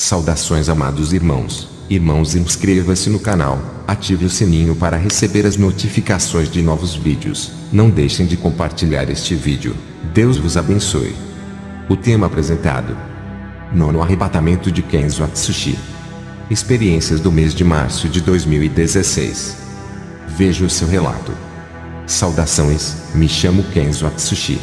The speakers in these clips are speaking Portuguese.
Saudações, amados irmãos. Irmãos, inscreva-se no canal, ative o sininho para receber as notificações de novos vídeos. Não deixem de compartilhar este vídeo. Deus vos abençoe. O tema apresentado: Nono arrebatamento de Kenzo Atsushi. Experiências do mês de março de 2016. Veja o seu relato. Saudações, me chamo Kenzo Atsushi.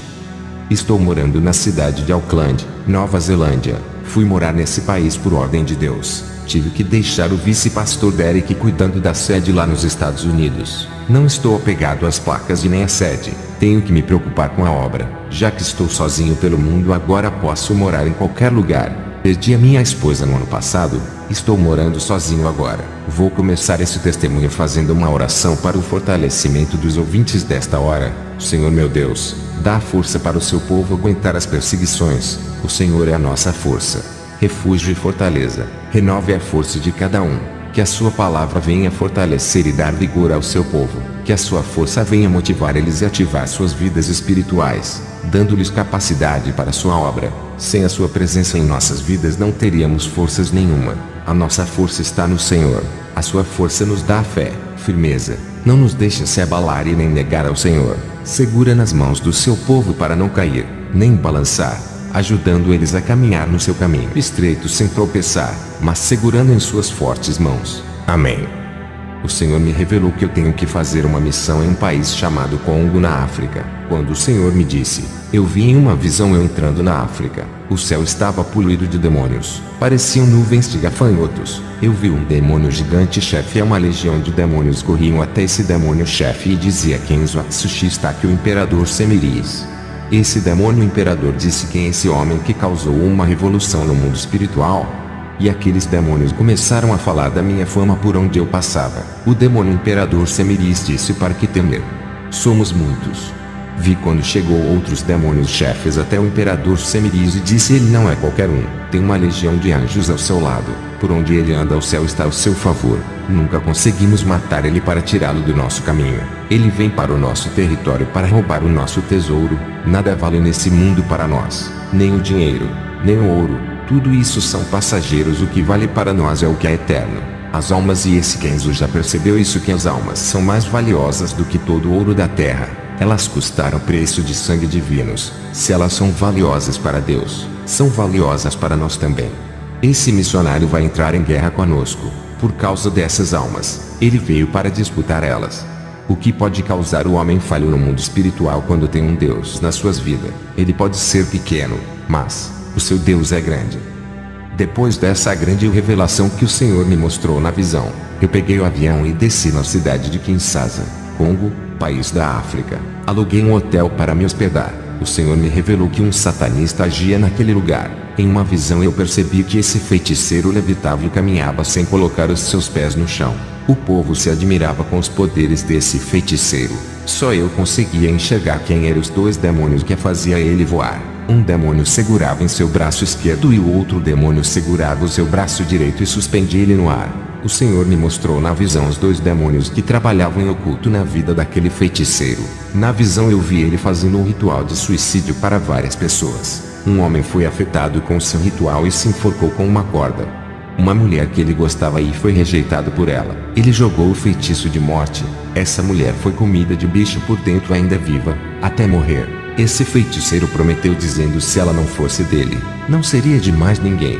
Estou morando na cidade de Auckland, Nova Zelândia. Fui morar nesse país por ordem de Deus. Tive que deixar o vice-pastor Derek cuidando da sede lá nos Estados Unidos. Não estou apegado às placas e nem à sede. Tenho que me preocupar com a obra. Já que estou sozinho pelo mundo, agora posso morar em qualquer lugar. Perdi a minha esposa no ano passado. Estou morando sozinho agora. Vou começar esse testemunho fazendo uma oração para o fortalecimento dos ouvintes desta hora. Senhor meu Deus, dá força para o seu povo aguentar as perseguições. O Senhor é a nossa força, refúgio e fortaleza. Renove a força de cada um. Que a sua palavra venha fortalecer e dar vigor ao seu povo. Que a sua força venha motivar eles e ativar suas vidas espirituais, dando-lhes capacidade para a sua obra. Sem a sua presença em nossas vidas não teríamos forças nenhuma. A nossa força está no Senhor. A sua força nos dá fé, firmeza. Não nos deixa se abalar e nem negar ao Senhor. Segura nas mãos do seu povo para não cair, nem balançar, ajudando eles a caminhar no seu caminho estreito sem tropeçar, mas segurando em suas fortes mãos. Amém. O Senhor me revelou que eu tenho que fazer uma missão em um país chamado Congo, na África. Quando o Senhor me disse, eu vi em uma visão eu entrando na África. O céu estava poluído de demônios. Pareciam nuvens de gafanhotos. Eu vi um demônio gigante chefe e uma legião de demônios corriam até esse demônio chefe e dizia: Kenzo Atsushi, está aqui o imperador Semiris. Esse demônio imperador disse: quem é esse homem que causou uma revolução no mundo espiritual? E aqueles demônios começaram a falar da minha fama por onde eu passava. O demônio imperador Semiris disse: para que temer? Somos muitos. Vi quando chegou outros demônios chefes até o imperador Semiris e disse: ele não é qualquer um. Tem uma legião de anjos ao seu lado. Por onde ele anda, o céu está ao seu favor. Nunca conseguimos matar ele para tirá-lo do nosso caminho. Ele vem para o nosso território para roubar o nosso tesouro. Nada vale nesse mundo para nós. Nem o dinheiro, nem o ouro. Tudo isso são passageiros. O que vale para nós é o que é eterno. As almas. E esse Kenzo já percebeu isso, que as almas são mais valiosas do que todo o ouro da terra. Elas custaram preço de sangue divinos. Se elas são valiosas para Deus, são valiosas para nós também. Esse missionário vai entrar em guerra conosco. Por causa dessas almas, ele veio para disputar elas. O que pode causar o homem falho no mundo espiritual quando tem um Deus nas suas vidas? Ele pode ser pequeno, mas o seu Deus é grande. Depois dessa grande revelação que o Senhor me mostrou na visão, eu peguei o avião e desci na cidade de Kinshasa, Congo, país da África. Aluguei um hotel para me hospedar. O Senhor me revelou que um satanista agia naquele lugar. Em uma visão eu percebi que esse feiticeiro levitava e caminhava sem colocar os seus pés no chão. O povo se admirava com os poderes desse feiticeiro. Só eu conseguia enxergar quem eram os dois demônios que fazia ele voar. Um demônio segurava em seu braço esquerdo e o outro demônio segurava o seu braço direito e suspendia ele no ar. O Senhor me mostrou na visão os dois demônios que trabalhavam em oculto na vida daquele feiticeiro. Na visão eu vi ele fazendo um ritual de suicídio para várias pessoas. Um homem foi afetado com seu ritual e se enforcou com uma corda. Uma mulher que ele gostava e foi rejeitado por ela. Ele jogou o feitiço de morte. Essa mulher foi comida de bicho por dentro, ainda viva, até morrer. Esse feiticeiro prometeu dizendo: se ela não fosse dele, não seria de mais ninguém.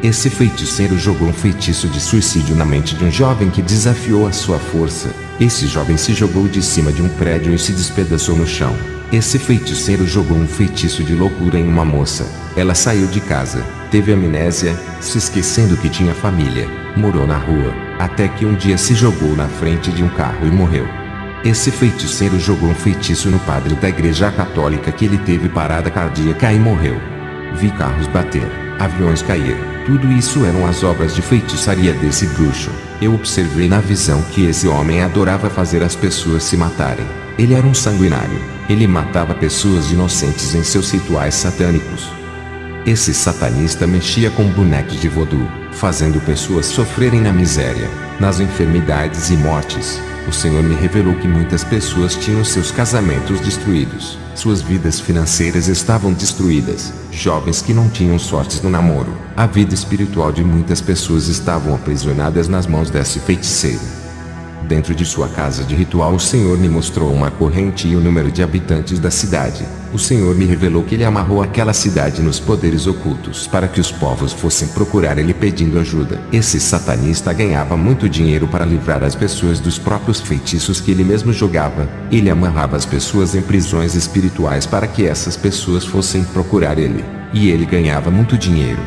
Esse feiticeiro jogou um feitiço de suicídio na mente de um jovem que desafiou a sua força. Esse jovem se jogou de cima de um prédio e se despedaçou no chão. Esse feiticeiro jogou um feitiço de loucura em uma moça. Ela saiu de casa, teve amnésia, se esquecendo que tinha família, morou na rua, até que um dia se jogou na frente de um carro e morreu. Esse feiticeiro jogou um feitiço no padre da igreja católica, que ele teve parada cardíaca e morreu. Vi carros bater, aviões cair. Tudo isso eram as obras de feitiçaria desse bruxo. Eu observei na visão que esse homem adorava fazer as pessoas se matarem. Ele era um sanguinário. Ele matava pessoas inocentes em seus rituais satânicos. Esse satanista mexia com bonecos de voodoo, fazendo pessoas sofrerem na miséria, nas enfermidades e mortes. o Senhor me revelou que muitas pessoas tinham seus casamentos destruídos, suas vidas financeiras estavam destruídas, jovens que não tinham sortes no namoro. A vida espiritual de muitas pessoas estavam aprisionadas nas mãos desse feiticeiro. Dentro de sua casa de ritual, o Senhor me mostrou uma corrente e o número de habitantes da cidade. O Senhor me revelou que ele amarrou aquela cidade nos poderes ocultos para que os povos fossem procurar ele pedindo ajuda. Esse satanista ganhava muito dinheiro para livrar as pessoas dos próprios feitiços que ele mesmo jogava. Ele amarrava as pessoas em prisões espirituais para que essas pessoas fossem procurar ele. E ele ganhava muito dinheiro.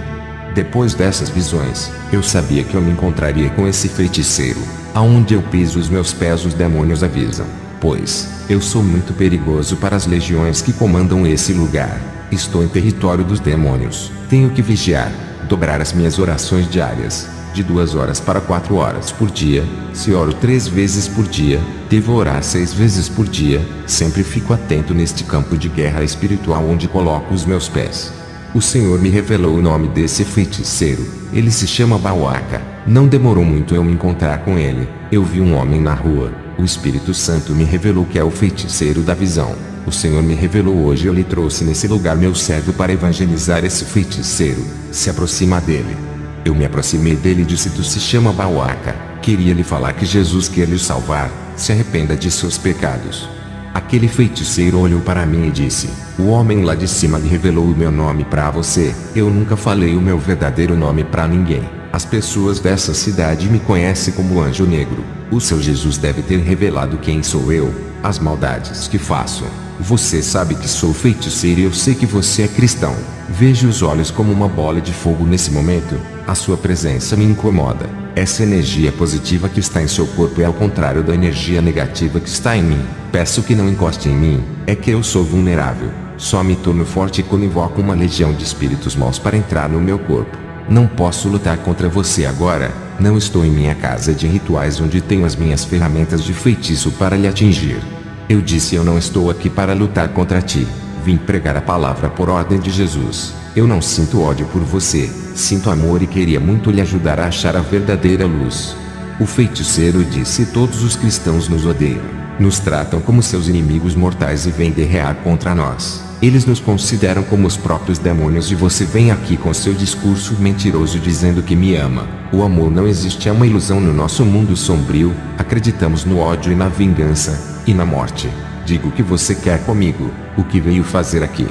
Depois dessas visões, eu sabia que eu me encontraria com esse feiticeiro. Aonde eu piso os meus pés, os demônios avisam, pois eu sou muito perigoso para as legiões que comandam esse lugar. Estou em território dos demônios. Tenho que vigiar, dobrar as minhas orações diárias, de 2 horas para 4 horas por dia. Se oro 3 vezes por dia, devo orar 6 vezes por dia. Sempre fico atento neste campo de guerra espiritual onde coloco os meus pés. O Senhor me revelou o nome desse feiticeiro. Ele se chama Bauaca. Não demorou muito eu me encontrar com ele. Eu vi um homem na rua. O Espírito Santo me revelou que é o feiticeiro da visão. O Senhor me revelou hoje. Eu lhe trouxe nesse lugar meu servo para evangelizar esse feiticeiro. Se aproxima dele. Eu me aproximei dele e disse: tu se chama Bauaca. Queria lhe falar que Jesus quer lhe salvar. Se arrependa de seus pecados. Aquele feiticeiro olhou para mim e disse: o homem lá de cima lhe revelou o meu nome para você. Eu nunca falei o meu verdadeiro nome para ninguém. As pessoas dessa cidade me conhecem como Anjo Negro. O seu Jesus deve ter revelado quem sou eu, as maldades que faço. Você sabe que sou feiticeiro e eu sei que você é cristão. Vejo os olhos como uma bola de fogo nesse momento. A sua presença me incomoda. Essa energia positiva que está em seu corpo é ao contrário da energia negativa que está em mim. Peço que não encoste em mim. É que eu sou vulnerável. Só me torno forte quando invoco uma legião de espíritos maus para entrar no meu corpo. Não posso lutar contra você agora. Não estou em minha casa de rituais onde tenho as minhas ferramentas de feitiço para lhe atingir. Eu disse: eu não estou aqui para lutar contra ti. Vim pregar a palavra por ordem de Jesus. Eu não sinto ódio por você. Sinto amor e queria muito lhe ajudar a achar a verdadeira luz. O feiticeiro disse: todos os cristãos nos odeiam. Nos tratam como seus inimigos mortais e vêm guerrear contra nós. Eles nos consideram como os próprios demônios e você vem aqui com seu discurso mentiroso dizendo que me ama. O amor não existe, é uma ilusão no nosso mundo sombrio. Acreditamos no ódio e na vingança, e na morte. Diga o que você quer comigo, o que veio fazer aqui.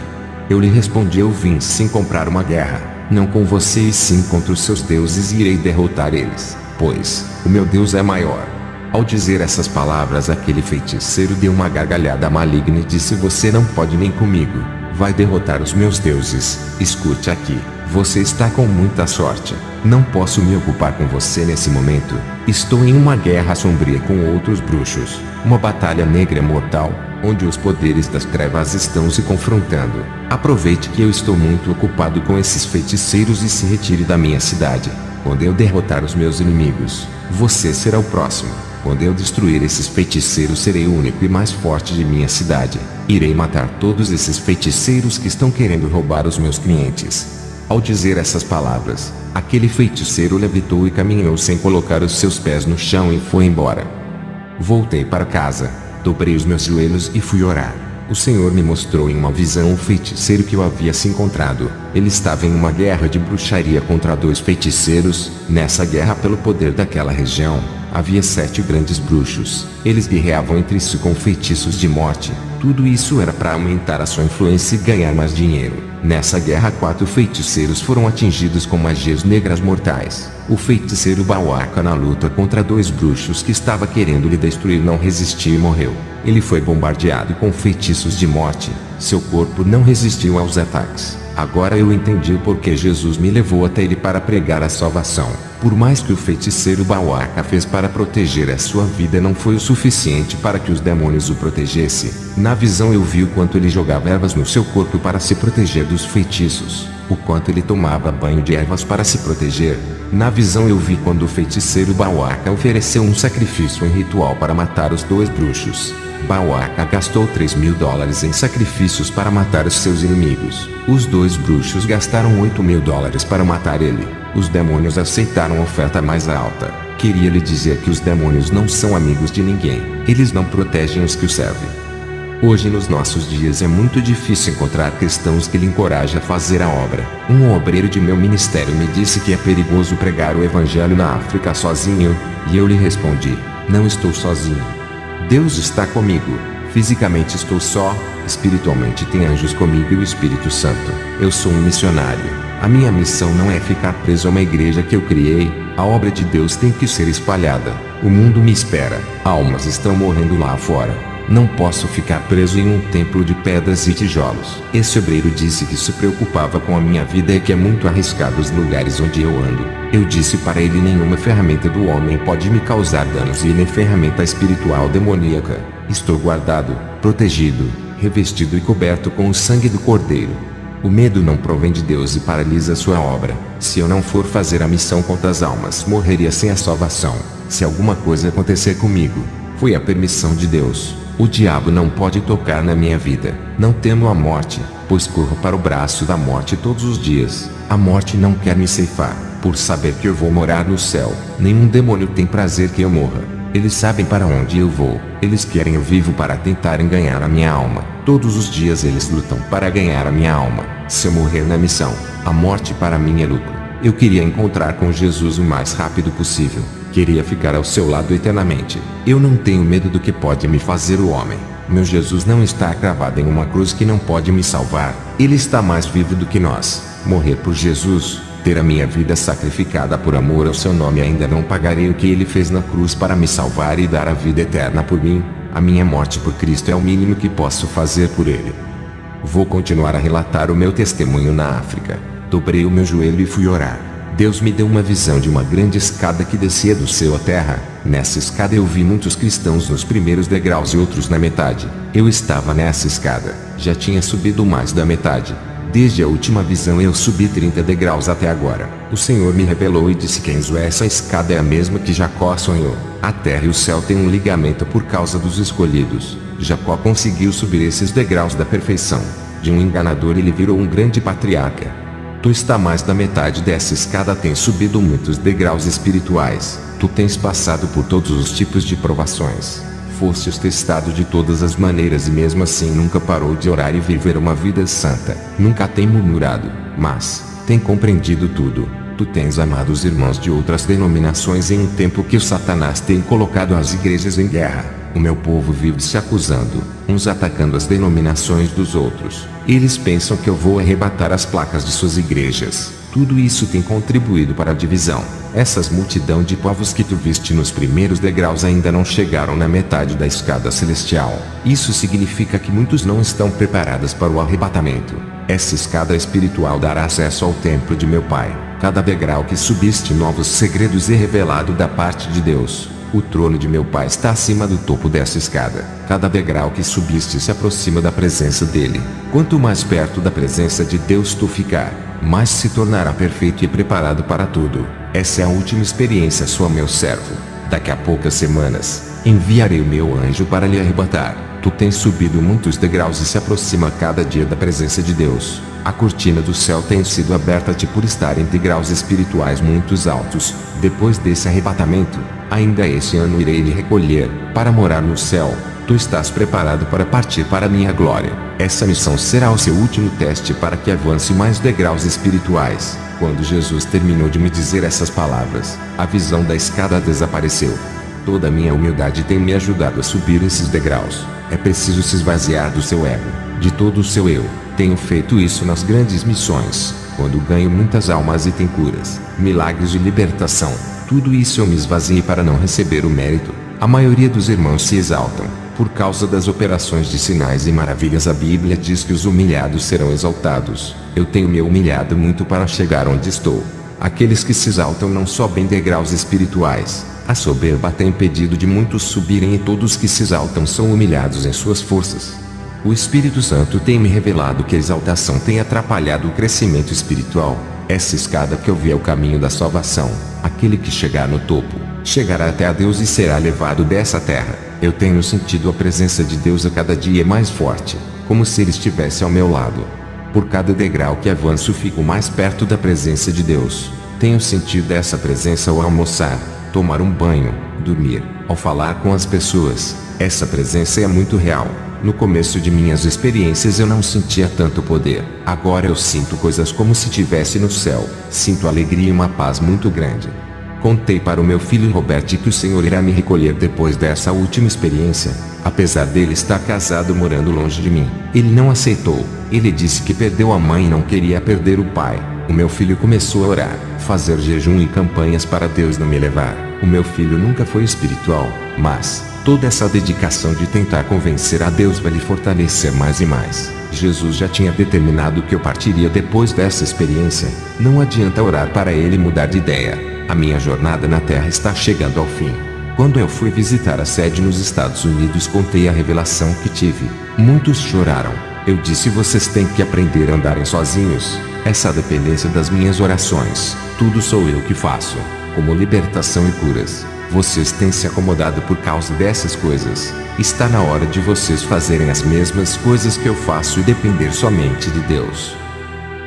Eu lhe respondi: eu vim sim comprar uma guerra, não com você e sim contra os seus deuses, e irei derrotar eles, pois o meu Deus é maior. Ao dizer essas palavras, aquele feiticeiro deu uma gargalhada maligna e disse: você não pode nem comigo, vai derrotar os meus deuses. Escute aqui, você está com muita sorte. Não posso me ocupar com você nesse momento. Estou em uma guerra sombria com outros bruxos, uma batalha negra mortal, onde os poderes das trevas estão se confrontando. Aproveite que eu estou muito ocupado com esses feiticeiros e se retire da minha cidade. Quando eu derrotar os meus inimigos, você será o próximo. Quando eu destruir esses feiticeiros, serei o único e mais forte de minha cidade. Irei matar todos esses feiticeiros que estão querendo roubar os meus clientes. Ao dizer essas palavras, aquele feiticeiro levitou e caminhou sem colocar os seus pés no chão e foi embora. Voltei para casa, dobrei os meus joelhos e fui orar. O Senhor me mostrou em uma visão o feiticeiro que eu havia se encontrado. Ele estava em uma guerra de bruxaria contra 2 feiticeiros. Nessa guerra, pelo poder daquela região, havia 7 grandes bruxos. Eles guerreavam entre si com feitiços de morte. Tudo isso era para aumentar a sua influência e ganhar mais dinheiro. Nessa guerra, 4 feiticeiros foram atingidos com magias negras mortais. O feiticeiro Bauaca, na luta contra 2 bruxos que estava querendo lhe destruir, não resistiu e morreu. Ele foi bombardeado com feitiços de morte. Seu corpo não resistiu aos ataques. Agora eu entendi o porquê Jesus me levou até ele para pregar a salvação. Por mais que o feiticeiro Bauaca fez para proteger a sua vida, não foi o suficiente para que os demônios o protegessem. Na visão eu vi o quanto ele jogava ervas no seu corpo para se proteger dos feitiços. O quanto ele tomava banho de ervas para se proteger. Na visão eu vi quando o feiticeiro Bauaca ofereceu um sacrifício em ritual para matar os 2 bruxos. Bauaca gastou $3.000 em sacrifícios para matar os seus inimigos. Os 2 bruxos gastaram $8.000 para matar ele. Os demônios aceitaram a oferta mais alta. Queria lhe dizer que os demônios não são amigos de ninguém. Eles não protegem os que o servem. Hoje nos nossos dias é muito difícil encontrar cristãos que lhe encorajam a fazer a obra. Um obreiro de meu ministério me disse que é perigoso pregar o evangelho na África sozinho, e eu lhe respondi: não estou sozinho. Deus está comigo. Fisicamente estou só, espiritualmente tem anjos comigo e o Espírito Santo. Eu sou um missionário. A minha missão não é ficar preso a uma igreja que eu criei. A obra de Deus tem que ser espalhada. O mundo me espera. Almas estão morrendo lá fora. Não posso ficar preso em um templo de pedras e tijolos. Esse obreiro disse que se preocupava com a minha vida e que é muito arriscado os lugares onde eu ando. Eu disse para ele: nenhuma ferramenta do homem pode me causar danos e nem ferramenta espiritual demoníaca. Estou guardado, protegido, revestido e coberto com o sangue do Cordeiro. O medo não provém de Deus e paralisa sua obra. Se eu não for fazer a missão contra as almas, morreria sem a salvação. Se alguma coisa acontecer comigo, foi a permissão de Deus. O diabo não pode tocar na minha vida. Não temo a morte, pois corro para o braço da morte todos os dias. A morte não quer me ceifar, por saber que eu vou morar no céu. Nenhum demônio tem prazer que eu morra. Eles sabem para onde eu vou. Eles querem eu vivo para tentarem ganhar a minha alma. Todos os dias eles lutam para ganhar a minha alma. Se eu morrer na missão, a morte para mim é lucro. Eu queria encontrar com Jesus o mais rápido possível. Queria ficar ao seu lado eternamente. Eu não tenho medo do que pode me fazer o homem. Meu Jesus não está cravado em uma cruz que não pode me salvar. Ele está mais vivo do que nós. Morrer por Jesus, ter a minha vida sacrificada por amor ao seu nome, ainda não pagarei o que ele fez na cruz para me salvar e dar a vida eterna por mim. A minha morte por Cristo é o mínimo que posso fazer por ele. Vou continuar a relatar o meu testemunho na África. Dobrei o meu joelho e fui orar. Deus me deu uma visão de uma grande escada que descia do céu à terra. Nessa escada eu vi muitos cristãos nos primeiros degraus e outros na metade. Eu estava nessa escada. Já tinha subido mais da metade. Desde a última visão eu subi 30 degraus até agora. O Senhor me revelou e disse que essa escada é a mesma que Jacó sonhou. A terra e o céu têm um ligamento por causa dos escolhidos. Jacó conseguiu subir esses degraus da perfeição. De um enganador ele virou um grande patriarca. Tu está mais da metade dessa escada, tens subido muitos degraus espirituais. Tu tens passado por todos os tipos de provações. Fostes testado de todas as maneiras e mesmo assim nunca parou de orar e viver uma vida santa. Nunca tem murmurado, mas tem compreendido tudo. Tu tens amado os irmãos de outras denominações em um tempo que o Satanás tem colocado as igrejas em guerra. O meu povo vive se acusando, uns atacando as denominações dos outros. Eles pensam que eu vou arrebatar as placas de suas igrejas. Tudo isso tem contribuído para a divisão. Essas multidão de povos que tu viste nos primeiros degraus ainda não chegaram na metade da escada celestial. Isso significa que muitos não estão preparados para o arrebatamento. Essa escada espiritual dará acesso ao templo de meu Pai. Cada degrau que subiste, novos segredos é revelado da parte de Deus. O trono de meu Pai está acima do topo dessa escada. Cada degrau que subiste se aproxima da presença dele. Quanto mais perto da presença de Deus tu ficar, mais se tornará perfeito e preparado para tudo. Essa é a última experiência sua, meu servo. Daqui a poucas semanas, enviarei o meu anjo para lhe arrebatar. Tu tens subido muitos degraus e se aproxima cada dia da presença de Deus. A cortina do céu tem sido aberta-te por estar em degraus espirituais muito altos. Depois desse arrebatamento, ainda este ano irei lhe recolher, para morar no céu. Tu estás preparado para partir para a minha glória. Essa missão será o seu último teste para que avance mais degraus espirituais. Quando Jesus terminou de me dizer essas palavras, a visão da escada desapareceu. Toda a minha humildade tem me ajudado a subir esses degraus. É preciso se esvaziar do seu ego, de todo o seu eu. Tenho feito isso nas grandes missões, quando ganho muitas almas e tem curas, milagres de libertação. Tudo isso eu me esvaziei para não receber o mérito. A maioria dos irmãos se exaltam por causa das operações de sinais e maravilhas. A Bíblia diz que os humilhados serão exaltados. Eu tenho me humilhado muito para chegar onde estou. Aqueles que se exaltam não sobem degraus espirituais. A soberba tem impedido de muitos subirem e todos que se exaltam são humilhados em suas forças. O Espírito Santo tem me revelado que a exaltação tem atrapalhado o crescimento espiritual. Essa escada que eu vi é o caminho da salvação. Aquele que chegar no topo, chegará até a Deus e será levado dessa terra. Eu tenho sentido a presença de Deus a cada dia mais forte, como se Ele estivesse ao meu lado. Por cada degrau que avanço fico mais perto da presença de Deus. Tenho sentido essa presença ao almoçar, tomar um banho, dormir, ao falar com as pessoas. Essa presença é muito real. No começo de minhas experiências eu não sentia tanto poder. Agora eu sinto coisas como se estivesse no céu. Sinto alegria e uma paz muito grande. Contei para o meu filho Robert que o Senhor irá me recolher depois dessa última experiência, apesar dele estar casado morando longe de mim. Ele não aceitou. Ele disse que perdeu a mãe e não queria perder o pai. O meu filho começou a orar, fazer jejum e campanhas para Deus não me levar. O meu filho nunca foi espiritual, mas toda essa dedicação de tentar convencer a Deus vai lhe fortalecer mais e mais. Jesus já tinha determinado que eu partiria depois dessa experiência. Não adianta orar para ele mudar de ideia. A minha jornada na Terra está chegando ao fim. Quando eu fui visitar a sede nos Estados Unidos, contei a revelação que tive. Muitos choraram. Eu disse: vocês têm que aprender a andarem sozinhos. Essa dependência das minhas orações. Tudo sou eu que faço. Como libertação e curas. Vocês têm se acomodado por causa dessas coisas. Está na hora de vocês fazerem as mesmas coisas que eu faço e depender somente de Deus.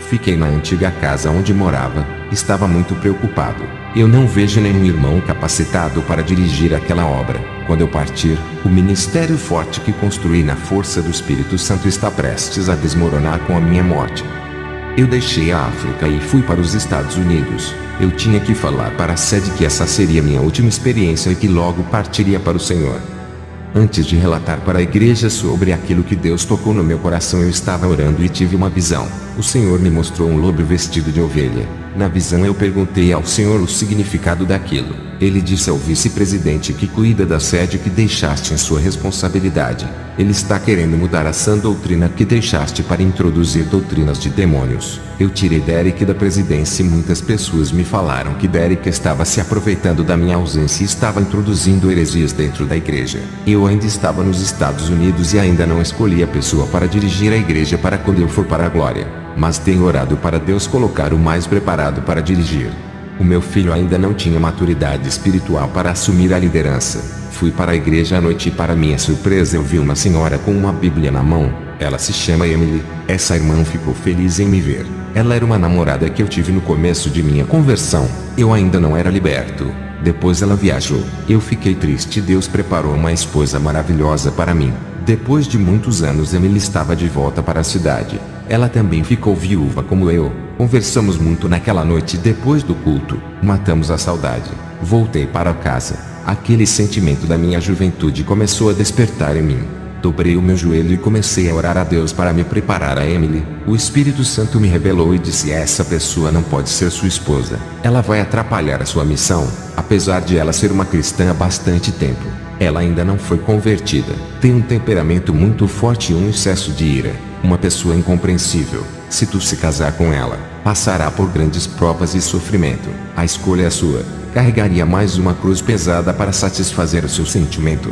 Fiquei na antiga casa onde morava. Estava muito preocupado. Eu não vejo nenhum irmão capacitado para dirigir aquela obra. Quando eu partir, o ministério forte que construí na força do Espírito Santo está prestes a desmoronar com a minha morte. Eu deixei a África e fui para os Estados Unidos. Eu tinha que falar para a sede que essa seria minha última experiência e que logo partiria para o Senhor. Antes de relatar para a igreja sobre aquilo que Deus tocou no meu coração, eu estava orando e tive uma visão. O Senhor me mostrou um lobo vestido de ovelha. Na visão eu perguntei ao Senhor o significado daquilo. Ele disse ao vice-presidente que cuida da sede que deixaste em sua responsabilidade. Ele está querendo mudar a sã doutrina que deixaste para introduzir doutrinas de demônios. Eu tirei Derek da presidência e muitas pessoas me falaram que Derek estava se aproveitando da minha ausência e estava introduzindo heresias dentro da igreja. Eu ainda estava nos Estados Unidos e ainda não escolhi a pessoa para dirigir a igreja para quando eu for para a glória. Mas tenho orado para Deus colocar o mais preparado para dirigir. O meu filho ainda não tinha maturidade espiritual para assumir a liderança. Fui para a igreja à noite e, para minha surpresa, eu vi uma senhora com uma Bíblia na mão. Ela se chama Emily. Essa irmã ficou feliz em me ver. Ela era uma namorada que eu tive no começo de minha conversão. Eu ainda não era liberto. Depois ela viajou. Eu fiquei triste. Deus preparou uma esposa maravilhosa para mim. Depois de muitos anos, Emily estava de volta para a cidade. Ela também ficou viúva como eu. Conversamos muito naquela noite depois do culto. Matamos a saudade. Voltei para casa. Aquele sentimento da minha juventude começou a despertar em mim. Dobrei o meu joelho e comecei a orar a Deus para me preparar a Emily. O Espírito Santo me revelou e disse: essa pessoa não pode ser sua esposa. Ela vai atrapalhar a sua missão. Apesar de ela ser uma cristã há bastante tempo, ela ainda não foi convertida. Tem um temperamento muito forte e um excesso de ira. Uma pessoa incompreensível. Se tu se casar com ela, passará por grandes provas e sofrimento. A escolha é sua. Carregaria mais uma cruz pesada para satisfazer o seu sentimento?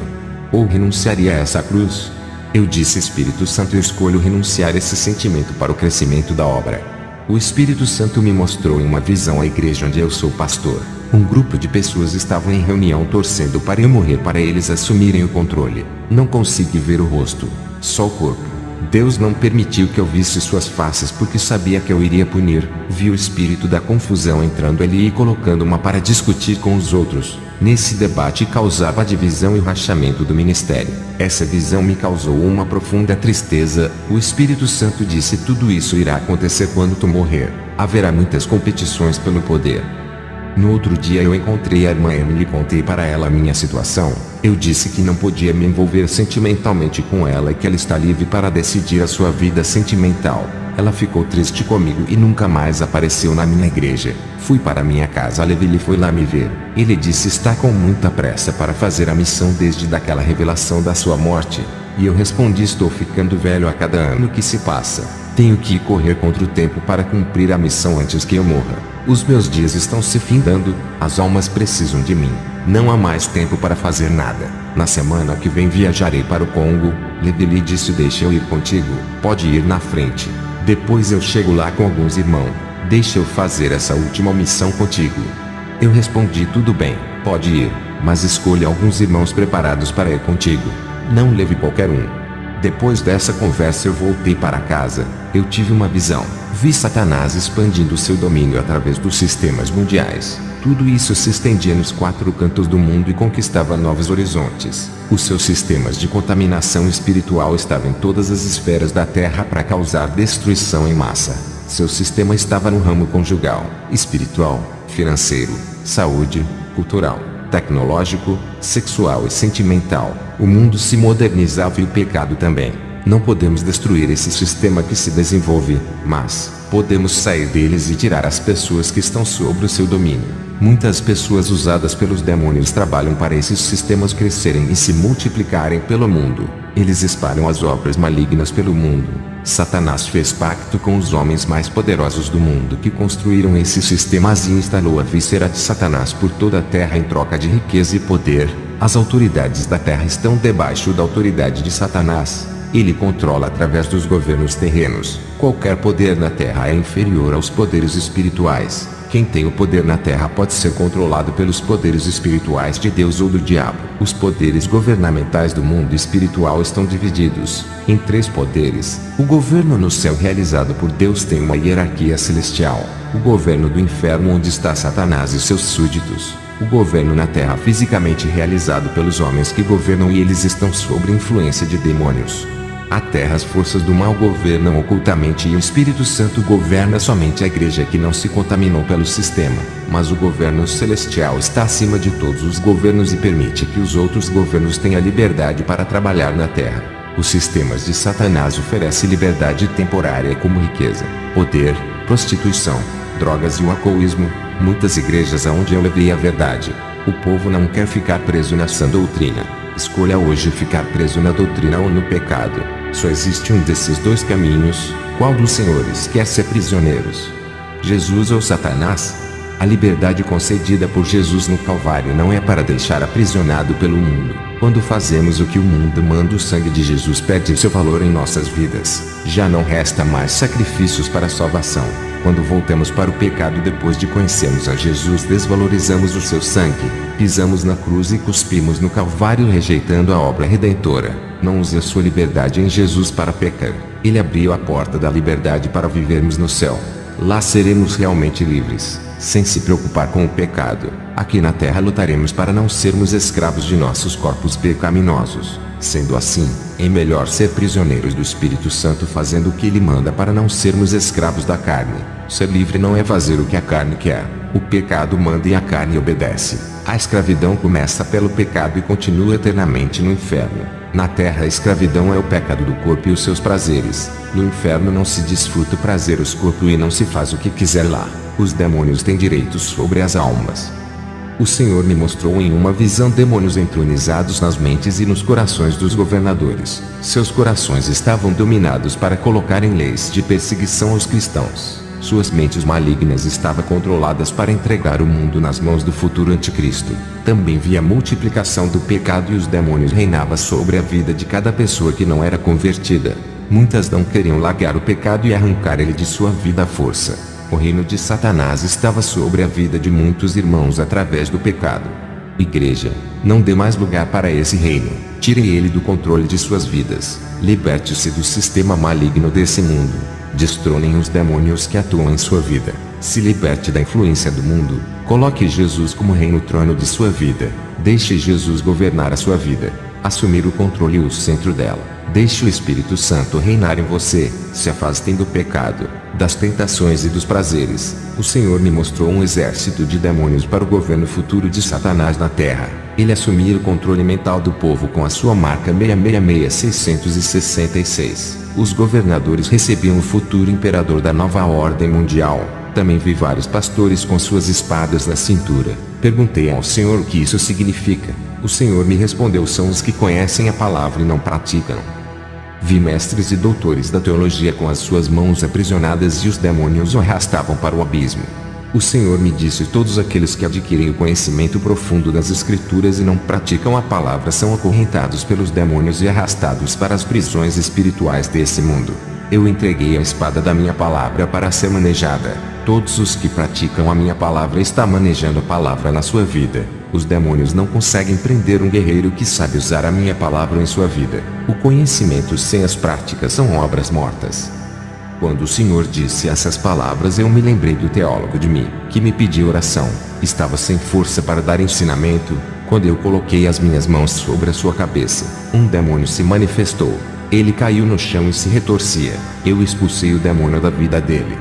Ou renunciaria a essa cruz? Eu disse: Espírito Santo, eu escolho renunciar esse sentimento para o crescimento da obra. O Espírito Santo me mostrou em uma visão a igreja onde eu sou pastor. Um grupo de pessoas estavam em reunião torcendo para eu morrer para eles assumirem o controle. Não consegui ver o rosto, só o corpo. Deus não permitiu que eu visse suas faces porque sabia que eu iria punir. Vi o espírito da confusão entrando ali e colocando uma para discutir com os outros. Nesse debate causava a divisão e o rachamento do ministério. Essa visão me causou uma profunda tristeza. O Espírito Santo disse: tudo isso irá acontecer quando tu morrer. Haverá muitas competições pelo poder. No outro dia eu encontrei a irmã Emily e contei para ela a minha situação. Eu disse que não podia me envolver sentimentalmente com ela e que ela está livre para decidir a sua vida sentimental. Ela ficou triste comigo e nunca mais apareceu na minha igreja. Fui para minha casa, Levi foi lá me ver. Ele disse: está com muita pressa para fazer a missão desde daquela revelação da sua morte. E eu respondi: estou ficando velho a cada ano que se passa. Tenho que correr contra o tempo para cumprir a missão antes que eu morra. Os meus dias estão se findando, as almas precisam de mim. Não há mais tempo para fazer nada. Na semana que vem viajarei para o Congo. Levi disse: deixa eu ir contigo, pode ir na frente. Depois eu chego lá com alguns irmãos. Deixa eu fazer essa última missão contigo. Eu respondi: tudo bem, pode ir, mas escolha alguns irmãos preparados para ir contigo. Não leve qualquer um. Depois dessa conversa eu voltei para casa. Eu tive uma visão. Vi Satanás expandindo seu domínio através dos sistemas mundiais. Tudo isso se estendia nos 4 cantos do mundo e conquistava novos horizontes. Os seus sistemas de contaminação espiritual estavam em todas as esferas da Terra para causar destruição em massa. Seu sistema estava no ramo conjugal, espiritual, financeiro, saúde, cultural, tecnológico, sexual e sentimental. O mundo se modernizava e o pecado também. Não podemos destruir esse sistema que se desenvolve, mas podemos sair deles e tirar as pessoas que estão sob o seu domínio. Muitas pessoas usadas pelos demônios trabalham para esses sistemas crescerem e se multiplicarem pelo mundo. Eles espalham as obras malignas pelo mundo. Satanás fez pacto com os homens mais poderosos do mundo que construíram esses sistemas e instalou a víscera de Satanás por toda a terra em troca de riqueza e poder. As autoridades da terra estão debaixo da autoridade de Satanás. Ele controla através dos governos terrenos. Qualquer poder na terra é inferior aos poderes espirituais. Quem tem o poder na terra pode ser controlado pelos poderes espirituais de Deus ou do diabo. Os poderes governamentais do mundo espiritual estão divididos em 3 poderes. O governo no céu realizado por Deus tem uma hierarquia celestial. O governo do inferno onde está Satanás e seus súditos. O governo na terra fisicamente realizado pelos homens que governam e eles estão sob influência de demônios. A terra as forças do mal governam ocultamente e o Espírito Santo governa somente a igreja que não se contaminou pelo sistema. Mas o governo celestial está acima de todos os governos e permite que os outros governos tenham liberdade para trabalhar na terra. Os sistemas de Satanás oferecem liberdade temporária como riqueza, poder, prostituição, drogas e o alcoolismo. Muitas igrejas aonde eu levei a verdade. O povo não quer ficar preso na sã doutrina. Escolha hoje ficar preso na doutrina ou no pecado. Só existe um desses 2 caminhos. Qual dos senhores quer ser prisioneiros? Jesus ou Satanás? A liberdade concedida por Jesus no Calvário não é para deixar aprisionado pelo mundo. Quando fazemos o que o mundo manda, o sangue de Jesus perde seu valor em nossas vidas. Já não resta mais sacrifícios para a salvação. Quando voltamos para o pecado depois de conhecermos a Jesus, desvalorizamos o seu sangue, pisamos na cruz e cuspimos no Calvário rejeitando a obra redentora. Não use a sua liberdade em Jesus para pecar. Ele abriu a porta da liberdade para vivermos no céu. Lá seremos realmente livres, sem se preocupar com o pecado. Aqui na terra lutaremos para não sermos escravos de nossos corpos pecaminosos. Sendo assim, é melhor ser prisioneiros do Espírito Santo fazendo o que ele manda para não sermos escravos da carne. Ser livre não é fazer o que a carne quer. O pecado manda e a carne obedece. A escravidão começa pelo pecado e continua eternamente no inferno. Na terra a escravidão é o pecado do corpo e os seus prazeres. No inferno não se desfruta o prazer do corpo e não se faz o que quiser lá. Os demônios têm direitos sobre as almas. O Senhor me mostrou em uma visão demônios entronizados nas mentes e nos corações dos governadores. Seus corações estavam dominados para colocarem leis de perseguição aos cristãos. Suas mentes malignas estavam controladas para entregar o mundo nas mãos do futuro anticristo. Também via a multiplicação do pecado e os demônios reinavam sobre a vida de cada pessoa que não era convertida. Muitas não queriam largar o pecado e arrancar ele de sua vida à força. O reino de Satanás estava sobre a vida de muitos irmãos através do pecado. Igreja, não dê mais lugar para esse reino. Tire ele do controle de suas vidas. Liberte-se do sistema maligno desse mundo. Destronem os demônios que atuam em sua vida. Se liberte da influência do mundo. Coloque Jesus como rei no trono de sua vida. Deixe Jesus governar a sua vida. Assumir o controle e o centro dela. Deixe o Espírito Santo reinar em você. Se afastem do pecado, das tentações e dos prazeres. O Senhor me mostrou um exército de demônios para o governo futuro de Satanás na terra. Ele assumia o controle mental do povo com a sua marca 666666. Os governadores recebiam o futuro imperador da nova ordem mundial. Também vi vários pastores com suas espadas na cintura. Perguntei ao Senhor o que isso significa. O Senhor me respondeu: são os que conhecem a palavra e não praticam. Vi mestres e doutores da teologia com as suas mãos aprisionadas e os demônios o arrastavam para o abismo. O Senhor me disse: todos aqueles que adquirem o conhecimento profundo das Escrituras e não praticam a palavra são acorrentados pelos demônios e arrastados para as prisões espirituais desse mundo. Eu entreguei a espada da minha palavra para ser manejada. Todos os que praticam a minha palavra estão manejando a palavra na sua vida. Os demônios não conseguem prender um guerreiro que sabe usar a minha palavra em sua vida. O conhecimento sem as práticas são obras mortas. Quando o Senhor disse essas palavras, eu me lembrei do teólogo de mim, que me pediu oração. Estava sem força para dar ensinamento. Quando eu coloquei as minhas mãos sobre a sua cabeça, um demônio se manifestou. Ele caiu no chão e se retorcia. Eu expulsei o demônio da vida dele.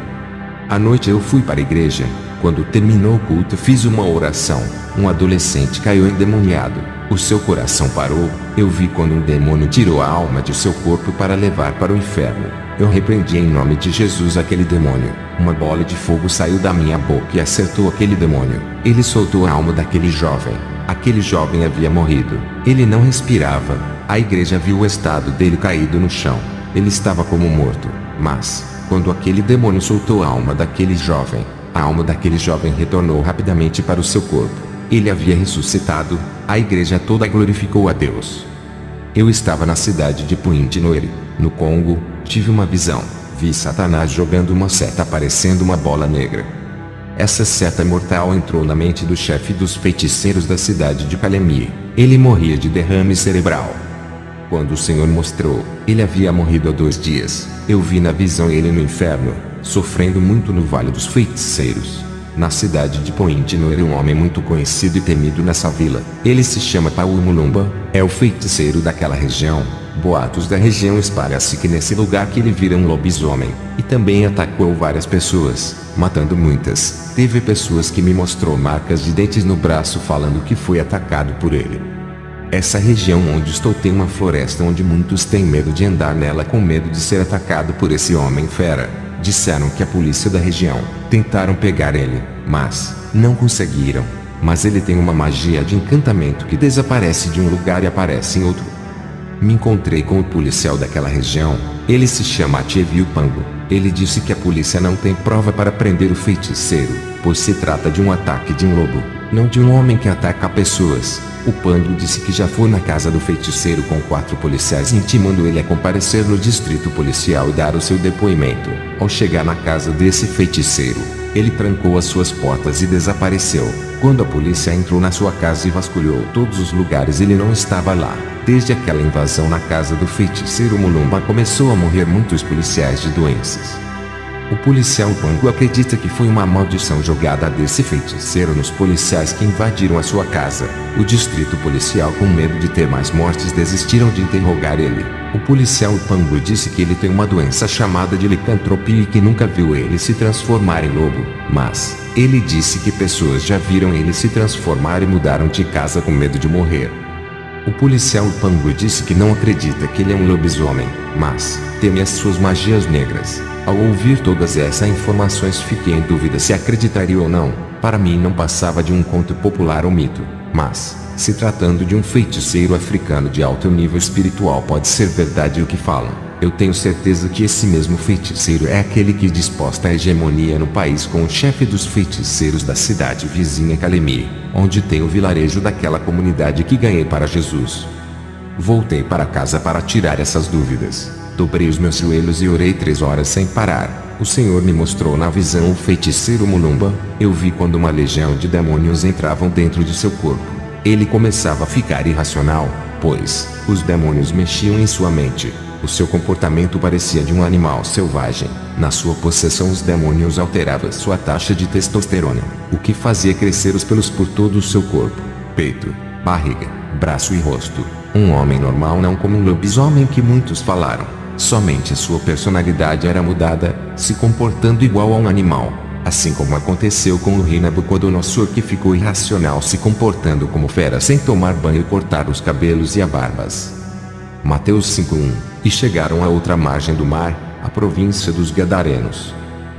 À noite eu fui para a igreja. Quando terminou o culto, fiz uma oração. Um adolescente caiu endemoniado. O seu coração parou. Eu vi quando um demônio tirou a alma de seu corpo para levar para o inferno. Eu repreendi em nome de Jesus aquele demônio. Uma bola de fogo saiu da minha boca e acertou aquele demônio. Ele soltou a alma daquele jovem. Aquele jovem havia morrido. Ele não respirava. A igreja viu o estado dele caído no chão. Ele estava como morto. Mas, quando aquele demônio soltou a alma daquele jovem, a alma daquele jovem retornou rapidamente para o seu corpo. Ele havia ressuscitado. A igreja toda glorificou a Deus. Eu estava na cidade de Puinti-Noire, no Congo. Tive uma visão. Vi Satanás jogando uma seta parecendo uma bola negra. Essa seta mortal entrou na mente do chefe dos feiticeiros da cidade de Kalemie. Ele morria de derrame cerebral. Quando o Senhor mostrou, ele havia morrido há 2 dias. Eu vi na visão ele no inferno, sofrendo muito no Vale dos Feiticeiros. Na cidade de Puinti-Noire, um homem muito conhecido e temido nessa vila. Ele se chama Paulo Mulumba, é o feiticeiro daquela região. Boatos da região espalham-se que nesse lugar que ele vira um lobisomem, e também atacou várias pessoas, matando muitas. Teve pessoas que me mostrou marcas de dentes no braço falando que foi atacado por ele. Essa região onde estou tem uma floresta onde muitos têm medo de andar nela com medo de ser atacado por esse homem fera. Disseram que a polícia da região tentaram pegar ele, mas não conseguiram. Mas ele tem uma magia de encantamento que desaparece de um lugar e aparece em outro. Me encontrei com o policial daquela região. Ele se chama Atieviu Pango. Ele disse que a polícia não tem prova para prender o feiticeiro, pois se trata de um ataque de um lobo, não de um homem que ataca pessoas. O Pango disse que já foi na casa do feiticeiro com 4 policiais intimando ele a comparecer no distrito policial e dar o seu depoimento. Ao chegar na casa desse feiticeiro, ele trancou as suas portas e desapareceu. Quando a polícia entrou na sua casa e vasculhou todos os lugares, ele não estava lá. Desde aquela invasão na casa do feiticeiro Mulumba começou a morrer muitos policiais de doenças. O policial Pango acredita que foi uma maldição jogada desse feiticeiro nos policiais que invadiram a sua casa. O distrito policial, com medo de ter mais mortes, desistiram de interrogar ele. O policial Pango disse que ele tem uma doença chamada de licantropia e que nunca viu ele se transformar em lobo, mas ele disse que pessoas já viram ele se transformar e mudaram de casa com medo de morrer. O policial Pango disse que não acredita que ele é um lobisomem, mas teme as suas magias negras. Ao ouvir todas essas informações, fiquei em dúvida se acreditaria ou não. Para mim não passava de um conto popular ou mito, mas, se tratando de um feiticeiro africano de alto nível espiritual, pode ser verdade o que falam. Eu tenho certeza que esse mesmo feiticeiro é aquele que disposta a hegemonia no país com o chefe dos feiticeiros da cidade vizinha Kalemie, onde tem o vilarejo daquela comunidade que ganhei para Jesus. Voltei para casa para tirar essas dúvidas. Dobrei os meus joelhos e orei 3 horas sem parar. O Senhor me mostrou na visão o feiticeiro Mulumba. Eu vi quando uma legião de demônios entravam dentro de seu corpo. Ele começava a ficar irracional, pois os demônios mexiam em sua mente. O seu comportamento parecia de um animal selvagem. Na sua possessão, os demônios alteravam sua taxa de testosterona, o que fazia crescer os pelos por todo o seu corpo, peito, barriga, braço e rosto. Um homem normal, não como um lobisomem que muitos falaram. Somente sua personalidade era mudada, se comportando igual a um animal. Assim como aconteceu com o rei Nabucodonosor, que ficou irracional se comportando como fera sem tomar banho e cortar os cabelos e as barbas. Mateus 5:1. E chegaram à outra margem do mar, a província dos Gadarenos.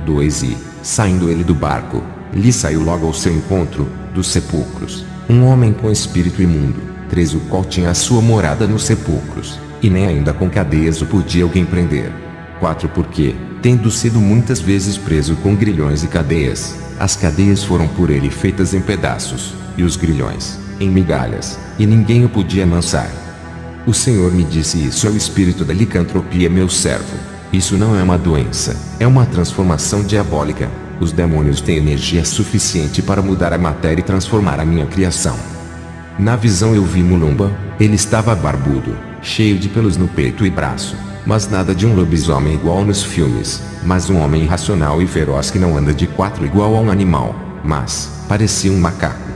2. E, saindo ele do barco, lhe saiu logo ao seu encontro, dos sepulcros, um homem com espírito imundo. 3. O qual tinha a sua morada nos sepulcros, e nem ainda com cadeias o podia alguém prender. 4. Porque, tendo sido muitas vezes preso com grilhões e cadeias, as cadeias foram por ele feitas em pedaços, e os grilhões, em migalhas, e ninguém o podia amansar. O Senhor me disse: isso é o espírito da licantropia, meu servo. Isso não é uma doença, é uma transformação diabólica. Os demônios têm energia suficiente para mudar a matéria e transformar a minha criação. Na visão eu vi Mulumba. Ele estava barbudo, cheio de pelos no peito e braço. mas nada de um lobisomem igual nos filmes, mas um homem irracional e feroz que não anda de quatro igual a um animal, mas parecia um macaco.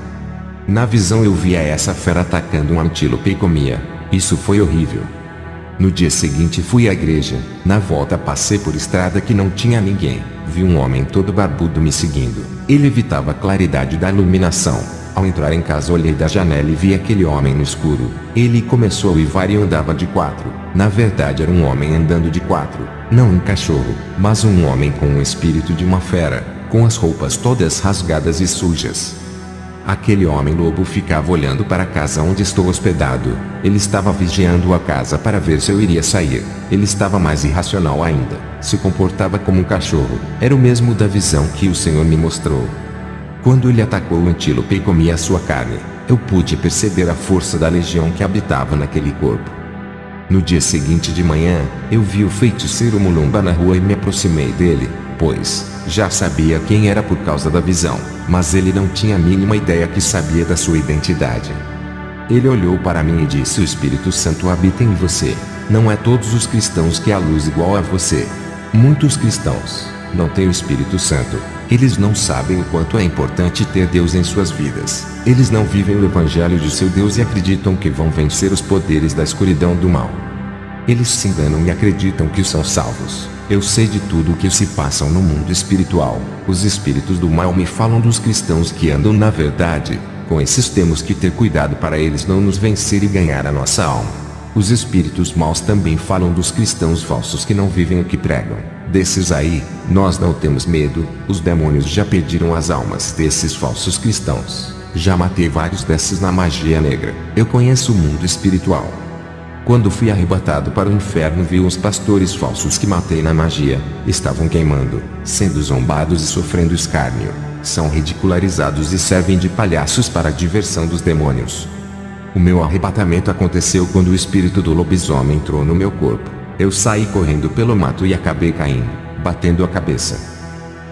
Na visão eu via essa fera atacando um antílope e comia. Isso foi horrível. No dia seguinte fui à igreja. Na volta passei por estrada que não tinha ninguém. Vi um homem todo barbudo me seguindo. Ele evitava a claridade da iluminação. Ao entrar em casa olhei da janela e vi aquele homem no escuro. Ele começou a uivar e andava de quatro. Na verdade era um homem andando de quatro. Não um cachorro, mas um homem com o espírito de uma fera, com as roupas todas rasgadas e sujas. Aquele homem lobo ficava olhando para a casa onde estou hospedado. Ele estava vigiando a casa para ver se eu iria sair. Ele estava mais irracional ainda. Se comportava como um cachorro. Era o mesmo da visão que o Senhor me mostrou. Quando ele atacou o antílope e comia a sua carne, eu pude perceber a força da legião que habitava naquele corpo. No dia seguinte de manhã, eu vi o feiticeiro Mulumba na rua e me aproximei dele, pois já sabia quem era por causa da visão, mas ele não tinha a mínima ideia que sabia da sua identidade. Ele olhou para mim e disse: o Espírito Santo habita em você. Não é todos os cristãos que há luz igual a você. Muitos cristãos não têm o Espírito Santo. Eles não sabem o quanto é importante ter Deus em suas vidas. Eles não vivem o evangelho de seu Deus e acreditam que vão vencer os poderes da escuridão do mal. Eles se enganam e acreditam que são salvos. Eu sei de tudo o que se passa no mundo espiritual. Os espíritos do mal me falam dos cristãos que andam na verdade. Com esses temos que ter cuidado para eles não nos vencer e ganhar a nossa alma. Os espíritos maus também falam dos cristãos falsos que não vivem o que pregam. Desses aí, nós não temos medo. Os demônios já pediram as almas desses falsos cristãos. Já matei vários desses na magia negra. Eu conheço o mundo espiritual. Quando fui arrebatado para o inferno, vi os pastores falsos que matei na magia. Estavam queimando, sendo zombados e sofrendo escárnio. São ridicularizados e servem de palhaços para a diversão dos demônios. O meu arrebatamento aconteceu quando o espírito do lobisomem entrou no meu corpo. Eu saí correndo pelo mato e acabei caindo, batendo a cabeça.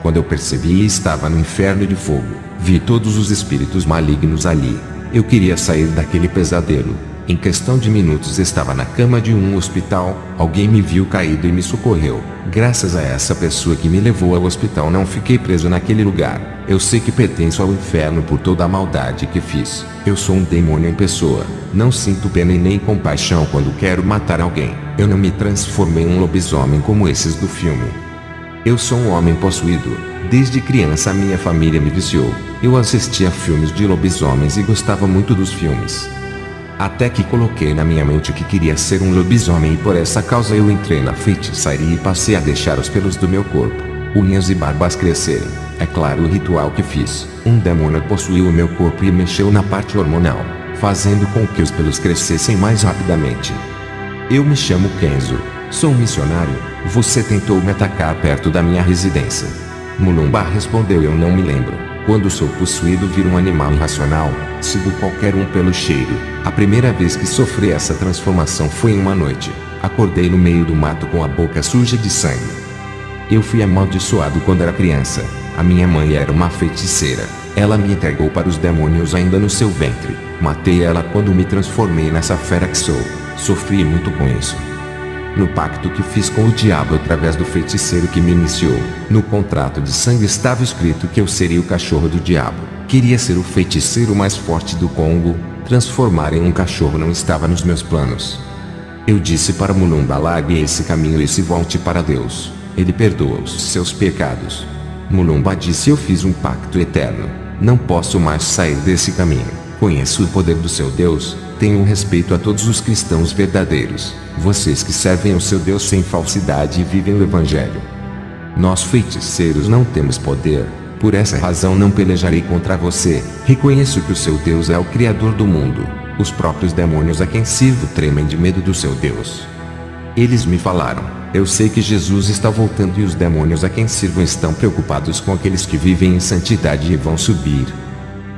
Quando eu percebi, estava no inferno de fogo. Vi todos os espíritos malignos ali. Eu queria sair daquele pesadelo. Em questão de minutos estava na cama de um hospital. Alguém me viu caído e me socorreu. Graças a essa pessoa que me levou ao hospital não fiquei preso naquele lugar. Eu sei que pertenço ao inferno por toda a maldade que fiz. Eu sou um demônio em pessoa. Não sinto pena e nem compaixão quando quero matar alguém. Eu não me transformei em um lobisomem como esses do filme. Eu sou um homem possuído. Desde criança minha família me viciou. Eu assistia filmes de lobisomens e gostava muito dos filmes. Até que coloquei na minha mente que queria ser um lobisomem e por essa causa eu entrei na feitiçaria e passei a deixar os pelos do meu corpo, unhas e barbas crescerem. É claro o ritual que fiz. Um demônio possuiu o meu corpo e mexeu na parte hormonal, fazendo com que os pelos crescessem mais rapidamente. Eu me chamo Kenzo. Sou um missionário. Você tentou me atacar perto da minha residência. Mulumba respondeu: eu não me lembro. Quando sou possuído viro um animal irracional, sigo qualquer um pelo cheiro. A primeira vez que sofri essa transformação foi em uma noite. Acordei no meio do mato com a boca suja de sangue. Eu fui amaldiçoado quando era criança. A minha mãe era uma feiticeira. Ela me entregou para os demônios ainda no seu ventre. Matei ela quando me transformei nessa fera que sou. Sofri muito com isso. No pacto que fiz com o diabo através do feiticeiro que me iniciou, no contrato de sangue estava escrito que eu seria o cachorro do diabo. Queria ser o feiticeiro mais forte do Congo. Transformar em um cachorro não estava nos meus planos. Eu disse para Mulumba: largue esse caminho e se volte para Deus. Ele perdoa os seus pecados. Mulumba disse: eu fiz um pacto eterno. Não posso mais sair desse caminho. Conheço o poder do seu Deus. Tenho respeito a todos os cristãos verdadeiros. Vocês que servem o seu Deus sem falsidade e vivem o evangelho. Nós feiticeiros não temos poder. Por essa razão não pelejarei contra você. Reconheço que o seu Deus é o Criador do mundo. Os próprios demônios a quem sirvo tremem de medo do seu Deus. Eles me falaram: eu sei que Jesus está voltando e os demônios a quem sirvo estão preocupados com aqueles que vivem em santidade e vão subir.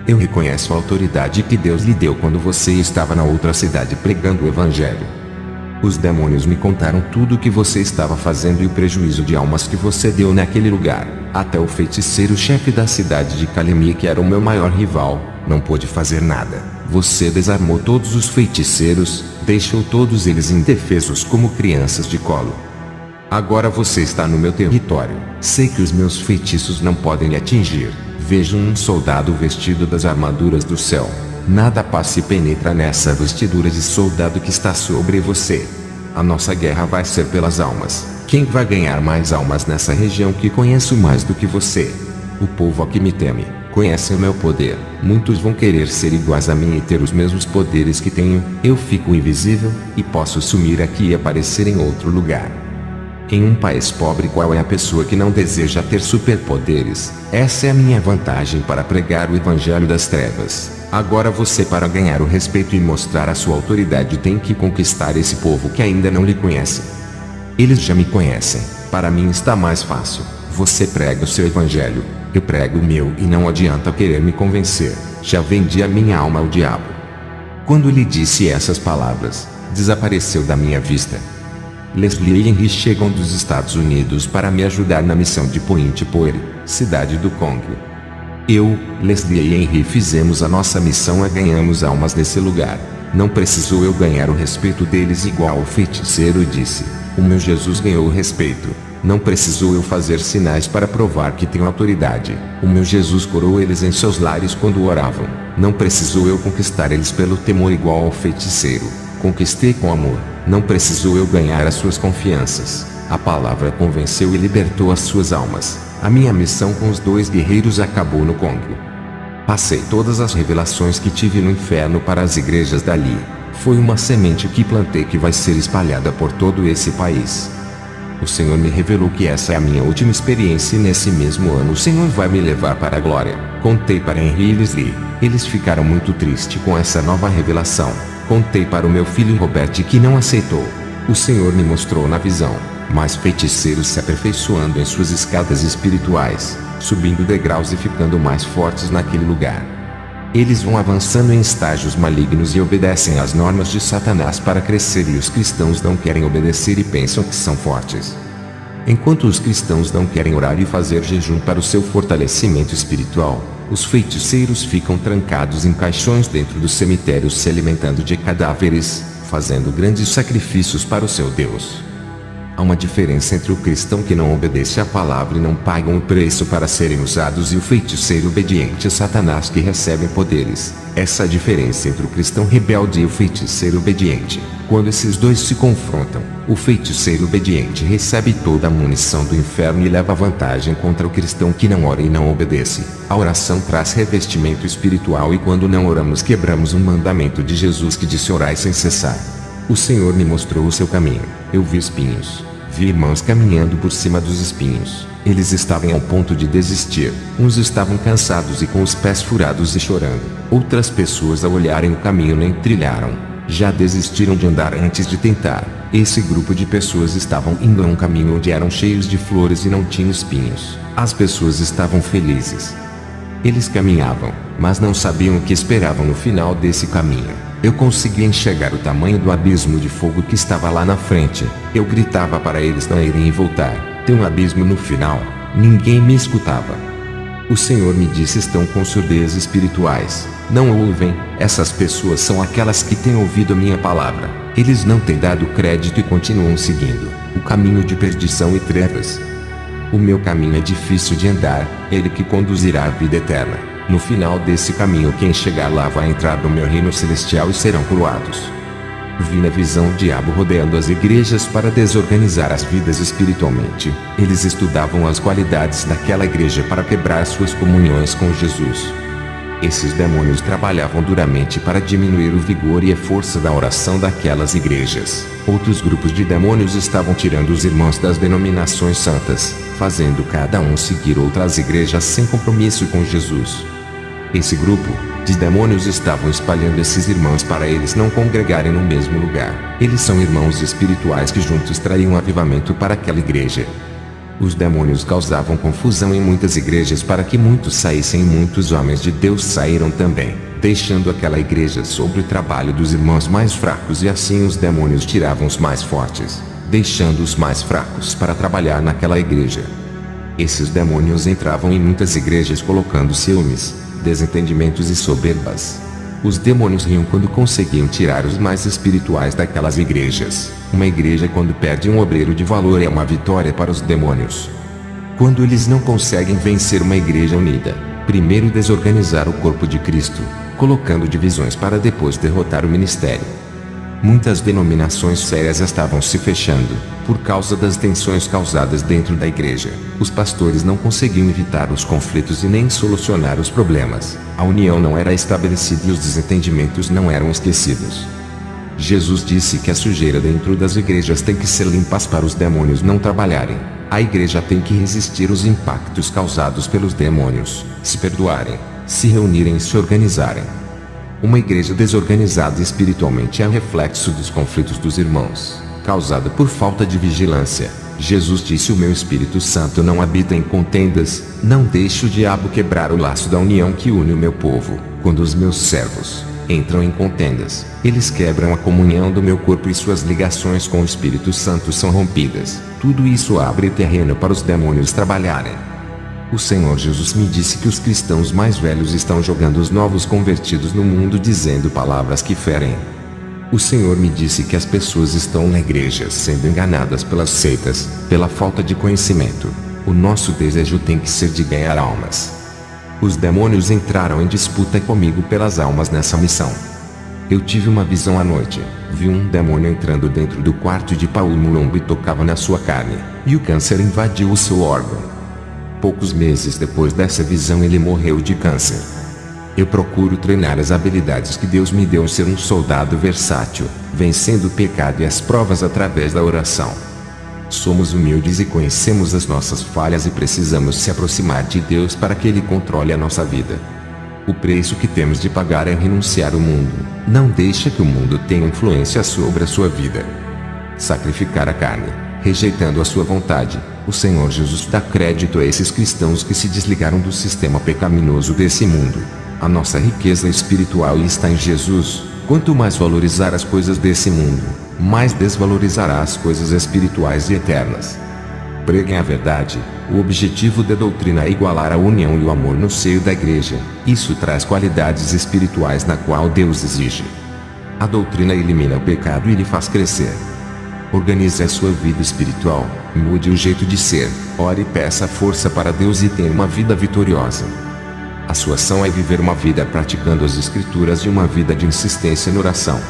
Eu reconheço a autoridade que Deus lhe deu quando você estava na outra cidade pregando o evangelho. Os demônios me contaram tudo o que você estava fazendo e o prejuízo de almas que você deu naquele lugar. Até o feiticeiro-chefe da cidade de Calemia, que era o meu maior rival, não pôde fazer nada. Você desarmou todos os feiticeiros, deixou todos eles indefesos como crianças de colo. Agora você está no meu território. Sei que os meus feitiços não podem lhe atingir. Vejo um soldado vestido das armaduras do céu. Nada paz se penetra nessa vestidura de soldado que está sobre você. A nossa guerra vai ser pelas almas. Quem vai ganhar mais almas nessa região que conheço mais do que você? O povo a que me teme, conhece o meu poder. Muitos vão querer ser iguais a mim e ter os mesmos poderes que tenho. Eu fico invisível, e posso sumir aqui e aparecer em outro lugar. Em um país pobre, qual é a pessoa que não deseja ter superpoderes? Essa é a minha vantagem para pregar o evangelho das trevas. Agora você, para ganhar o respeito e mostrar a sua autoridade, tem que conquistar esse povo que ainda não lhe conhece. Eles já me conhecem. Para mim está mais fácil. Você prega o seu evangelho, eu prego o meu, e não adianta querer me convencer. Já vendi a minha alma ao diabo. Quando lhe disse essas palavras, desapareceu da minha vista. Leslie e Henry chegam dos Estados Unidos para me ajudar na missão de Point Poire, cidade do Congo. Eu, Leslie e Henry fizemos a nossa missão e ganhamos almas nesse lugar. Não precisou eu ganhar o respeito deles igual o feiticeiro disse. O meu Jesus ganhou o respeito. Não precisou eu fazer sinais para provar que tenho autoridade. O meu Jesus curou eles em seus lares quando oravam. Não precisou eu conquistar eles pelo temor igual ao feiticeiro. Conquistei com amor. Não precisou eu ganhar as suas confianças. A palavra convenceu e libertou as suas almas. A minha missão com os dois guerreiros acabou no Congo. Passei todas as revelações que tive no inferno para as igrejas dali. Foi uma semente que plantei que vai ser espalhada por todo esse país. O Senhor me revelou que essa é a minha última experiência e nesse mesmo ano o Senhor vai me levar para a glória. Contei para Henry e Leslie. Eles ficaram muito tristes com essa nova revelação. Contei para o meu filho Robert, que não aceitou. O Senhor me mostrou na visão mais feiticeiros se aperfeiçoando em suas escadas espirituais, subindo degraus e ficando mais fortes naquele lugar. Eles vão avançando em estágios malignos e obedecem às normas de Satanás para crescer, e os cristãos não querem obedecer e pensam que são fortes. Enquanto os cristãos não querem orar e fazer jejum para o seu fortalecimento espiritual, os feiticeiros ficam trancados em caixões dentro dos cemitérios se alimentando de cadáveres, fazendo grandes sacrifícios para o seu Deus. Há uma diferença entre o cristão que não obedece à palavra e não pagam o preço para serem usados e o feiticeiro obediente a Satanás que recebe poderes. Essa é a diferença entre o cristão rebelde e o feiticeiro obediente. Quando esses dois se confrontam, o feiticeiro obediente recebe toda a munição do inferno e leva vantagem contra o cristão que não ora e não obedece. A oração traz revestimento espiritual, e quando não oramos quebramos um mandamento de Jesus que disse: orai sem cessar. O Senhor me mostrou o seu caminho. Eu vi espinhos. Vi irmãos caminhando por cima dos espinhos. Eles estavam ao ponto de desistir. Uns estavam cansados e com os pés furados e chorando. Outras pessoas, ao olharem o caminho, nem trilharam. Já desistiram de andar antes de tentar. Esse grupo de pessoas estavam indo a um caminho onde eram cheios de flores e não tinham espinhos. As pessoas estavam felizes. Eles caminhavam, mas não sabiam o que esperavam no final desse caminho. Eu conseguia enxergar o tamanho do abismo de fogo que estava lá na frente. Eu gritava para eles não irem e voltar. Tem um abismo no final. Ninguém me escutava. O Senhor me disse: estão com surdez espirituais. Não ouvem. Essas pessoas são aquelas que têm ouvido a minha palavra. Eles não têm dado crédito e continuam seguindo o caminho de perdição e trevas. O meu caminho é difícil de andar, ele que conduzirá à vida eterna. No final desse caminho, quem chegar lá vai entrar no meu reino celestial e serão coroados. Vi na visão o diabo rodeando as igrejas para desorganizar as vidas espiritualmente. Eles estudavam as qualidades daquela igreja para quebrar suas comunhões com Jesus. Esses demônios trabalhavam duramente para diminuir o vigor e a força da oração daquelas igrejas. Outros grupos de demônios estavam tirando os irmãos das denominações santas, fazendo cada um seguir outras igrejas sem compromisso com Jesus. Esse grupo de demônios estavam espalhando esses irmãos para eles não congregarem no mesmo lugar. Eles são irmãos espirituais que juntos trariam avivamento para aquela igreja. Os demônios causavam confusão em muitas igrejas para que muitos saíssem, e muitos homens de Deus saíram também. deixando aquela igreja sob o trabalho dos irmãos mais fracos, e assim os demônios tiravam os mais fortes, deixando os mais fracos para trabalhar naquela igreja. Esses demônios entravam em muitas igrejas colocando ciúmes, desentendimentos e soberbas. Os demônios riam quando conseguiam tirar os mais espirituais daquelas igrejas. Uma igreja, quando perde um obreiro de valor, é uma vitória para os demônios. Quando eles não conseguem vencer uma igreja unida, primeiro desorganizar o corpo de Cristo, colocando divisões para depois derrotar o ministério. Muitas denominações sérias estavam se fechando, por causa das tensões causadas dentro da igreja. Os pastores não conseguiam evitar os conflitos e nem solucionar os problemas. A união não era estabelecida e os desentendimentos não eram esquecidos. Jesus disse que a sujeira dentro das igrejas tem que ser limpas para os demônios não trabalharem. A igreja tem que resistir aos impactos causados pelos demônios, se perdoarem, se reunirem e se organizarem. Uma igreja desorganizada espiritualmente é reflexo dos conflitos dos irmãos, causado por falta de vigilância. Jesus disse: o meu Espírito Santo não habita em contendas, não deixe o diabo quebrar o laço da união que une o meu povo. Quando os meus servos entram em contendas, eles quebram a comunhão do meu corpo e suas ligações com o Espírito Santo são rompidas. Tudo isso abre terreno para os demônios trabalharem. O Senhor Jesus me disse que os cristãos mais velhos estão jogando os novos convertidos no mundo dizendo palavras que ferem. O Senhor me disse que as pessoas estão na igreja sendo enganadas pelas seitas, pela falta de conhecimento. O nosso desejo tem que ser de ganhar almas. Os demônios entraram em disputa comigo pelas almas nessa missão. Eu tive uma visão à noite. Vi um demônio entrando dentro do quarto de Paulo Mulombo e tocava na sua carne, e o câncer invadiu o seu órgão. Poucos meses depois dessa visão ele morreu de câncer. Eu procuro treinar as habilidades que Deus me deu, ser um soldado versátil, vencendo o pecado e as provas através da oração. Somos humildes e conhecemos as nossas falhas e precisamos se aproximar de Deus para que Ele controle a nossa vida. O preço que temos de pagar é renunciar ao mundo. Não deixe que o mundo tenha influência sobre a sua vida. Sacrificar a carne, rejeitando a sua vontade. O Senhor Jesus dá crédito a esses cristãos que se desligaram do sistema pecaminoso desse mundo. A nossa riqueza espiritual está em Jesus. Quanto mais valorizar as coisas desse mundo, mais desvalorizará as coisas espirituais e eternas. Preguem a verdade. O objetivo da doutrina é igualar a união e o amor no seio da igreja. Isso traz qualidades espirituais na qual Deus exige. A doutrina elimina o pecado e lhe faz crescer. Organize a sua vida espiritual, mude o jeito de ser, ore e peça força para Deus e tenha uma vida vitoriosa. A sua ação é viver uma vida praticando as Escrituras e uma vida de insistência na oração.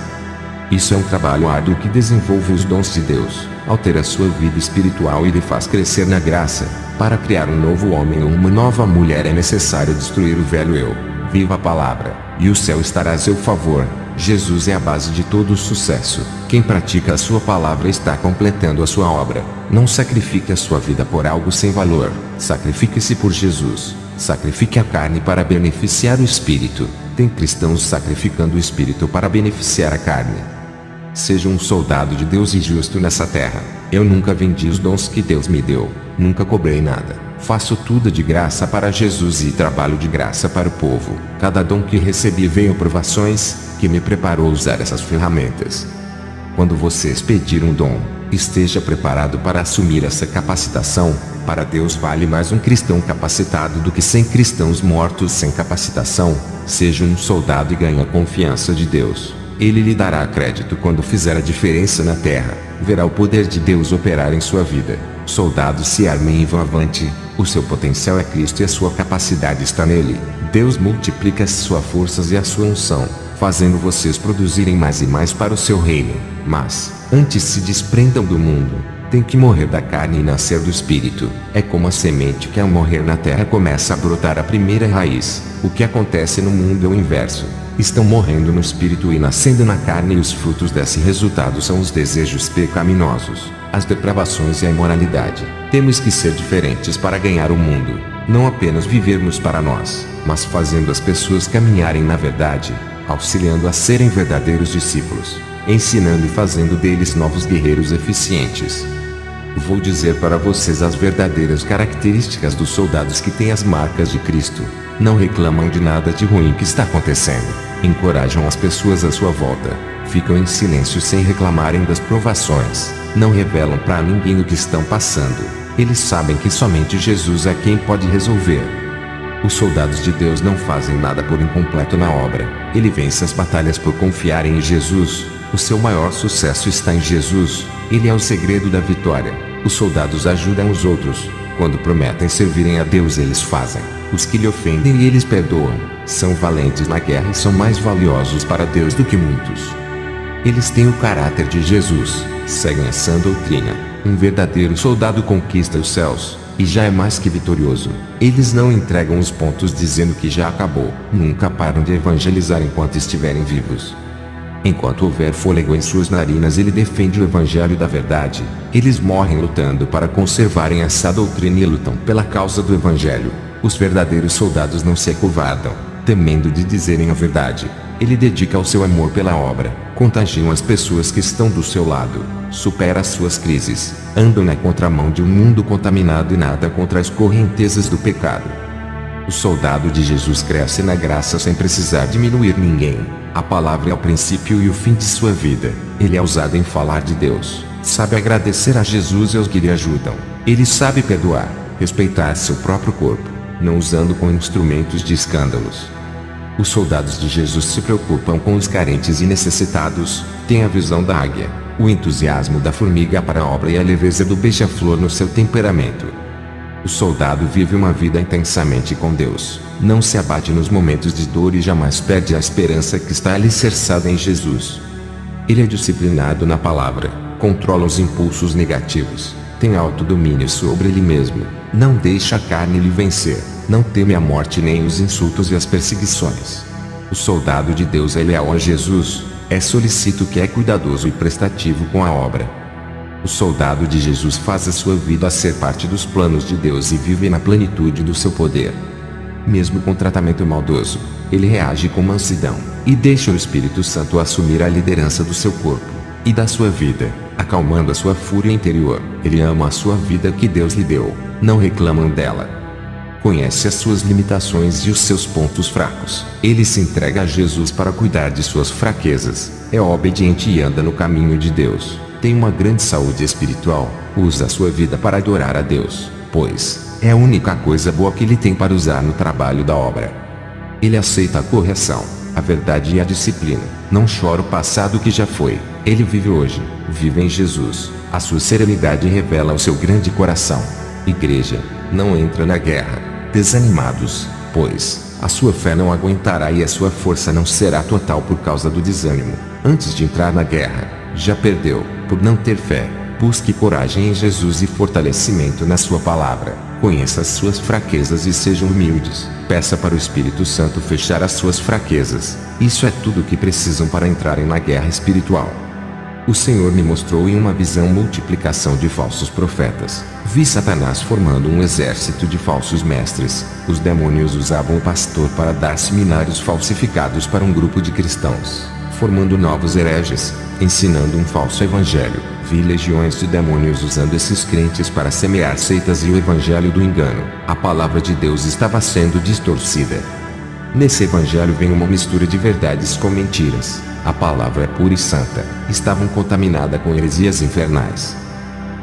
Isso é um trabalho árduo que desenvolve os dons de Deus, altera a sua vida espiritual e lhe faz crescer na graça. Para criar um novo homem ou uma nova mulher é necessário destruir o velho eu. Viva a palavra, e o céu estará a seu favor. Jesus é a base de todo o sucesso. Quem pratica a sua palavra está completando a sua obra. Não sacrifique a sua vida por algo sem valor. Sacrifique-se por Jesus. Sacrifique a carne para beneficiar o espírito. Tem cristãos sacrificando o espírito para beneficiar a carne. Seja um soldado de Deus e justo nessa terra. Eu nunca vendi os dons que Deus me deu. Nunca cobrei nada. Faço tudo de graça para Jesus e trabalho de graça para o povo. Cada dom que recebi veio provações, que me preparou a usar essas ferramentas. Quando vocês pedir um dom, esteja preparado para assumir essa capacitação. Para Deus vale mais um cristão capacitado do que 100 cristãos mortos sem capacitação. Seja um soldado e ganhe a confiança de Deus. Ele lhe dará crédito quando fizer a diferença na terra. Verá o poder de Deus operar em sua vida. Soldados se armem e vão avante. O seu potencial é Cristo e a sua capacidade está nele. Deus multiplica as suas forças e a sua unção, fazendo vocês produzirem mais e mais para o seu reino. Mas, antes se desprendam do mundo. Tem que morrer da carne e nascer do espírito. É como a semente que ao morrer na terra começa a brotar a primeira raiz. O que acontece no mundo é o inverso. Estão morrendo no espírito e nascendo na carne, e os frutos desse resultado são os desejos pecaminosos, as depravações e a imoralidade. Temos que ser diferentes para ganhar o mundo. Não apenas vivermos para nós, mas fazendo as pessoas caminharem na verdade, auxiliando a serem verdadeiros discípulos, ensinando e fazendo deles novos guerreiros eficientes. Vou dizer para vocês as verdadeiras características dos soldados que têm as marcas de Cristo. Não reclamam de nada de ruim que está acontecendo. Encorajam as pessoas à sua volta. Ficam em silêncio sem reclamarem das provações. Não revelam para ninguém o que estão passando. Eles sabem que somente Jesus é quem pode resolver. Os soldados de Deus não fazem nada por incompleto na obra. Ele vence as batalhas por confiarem em Jesus. O seu maior sucesso está em Jesus. Ele é o segredo da vitória. Os soldados ajudam os outros. Quando prometem servirem a Deus, eles fazem. Os que lhe ofendem e eles perdoam. São valentes na guerra e são mais valiosos para Deus do que muitos. Eles têm o caráter de Jesus. Seguem a sã doutrina. Um verdadeiro soldado conquista os céus. E já é mais que vitorioso. Eles não entregam os pontos dizendo que já acabou. Nunca param de evangelizar enquanto estiverem vivos. Enquanto houver fôlego em suas narinas, ele defende o evangelho da verdade. Eles morrem lutando para conservarem essa doutrina e lutam pela causa do evangelho. Os verdadeiros soldados não se acovardam, temendo de dizerem a verdade. Ele dedica o seu amor pela obra, contagiam as pessoas que estão do seu lado, supera as suas crises, andam na contramão de um mundo contaminado e nada contra as correntezas do pecado. O soldado de Jesus cresce na graça sem precisar diminuir ninguém. A palavra é o princípio e o fim de sua vida. Ele é usado em falar de Deus. Sabe agradecer a Jesus e aos que lhe ajudam. Ele sabe perdoar, respeitar seu próprio corpo, não usando com instrumentos de escândalos. Os soldados de Jesus se preocupam com os carentes e necessitados, têm a visão da águia, o entusiasmo da formiga para a obra e a leveza do beija-flor no seu temperamento. O soldado vive uma vida intensamente com Deus, não se abate nos momentos de dor e jamais perde a esperança que está alicerçada em Jesus. Ele é disciplinado na palavra, controla os impulsos negativos, tem autodomínio sobre ele mesmo, não deixa a carne lhe vencer, não teme a morte nem os insultos e as perseguições. O soldado de Deus é leal a Jesus, é solícito que é cuidadoso e prestativo com a obra. O soldado de Jesus faz a sua vida ser parte dos planos de Deus e vive na plenitude do seu poder. Mesmo com tratamento maldoso, ele reage com mansidão, e deixa o Espírito Santo assumir a liderança do seu corpo e da sua vida, acalmando a sua fúria interior. Ele ama a sua vida que Deus lhe deu, não reclamam dela. Conhece as suas limitações e os seus pontos fracos. Ele se entrega a Jesus para cuidar de suas fraquezas, é obediente e anda no caminho de Deus. Tem uma grande saúde espiritual, usa a sua vida para adorar a Deus, pois é a única coisa boa que ele tem para usar no trabalho da obra. Ele aceita a correção, a verdade e a disciplina, não chora o passado que já foi, ele vive hoje, vive em Jesus, a sua serenidade revela o seu grande coração. Igreja, não entra na guerra, desanimados, pois a sua fé não aguentará e a sua força não será total por causa do desânimo. Antes de entrar na guerra, já perdeu, por não ter fé. Busque coragem em Jesus e fortalecimento na sua palavra. Conheça as suas fraquezas e sejam humildes. Peça para o Espírito Santo fechar as suas fraquezas. Isso é tudo o que precisam para entrarem na guerra espiritual. O Senhor me mostrou em uma visão multiplicação de falsos profetas. Vi Satanás formando um exército de falsos mestres. Os demônios usavam o pastor para dar seminários falsificados para um grupo de cristãos, formando novos hereges, ensinando um falso evangelho. Vi legiões de demônios usando esses crentes para semear seitas e o evangelho do engano. A palavra de Deus estava sendo distorcida. Nesse evangelho vem uma mistura de verdades com mentiras. A palavra é pura e santa, estavam contaminada com heresias infernais.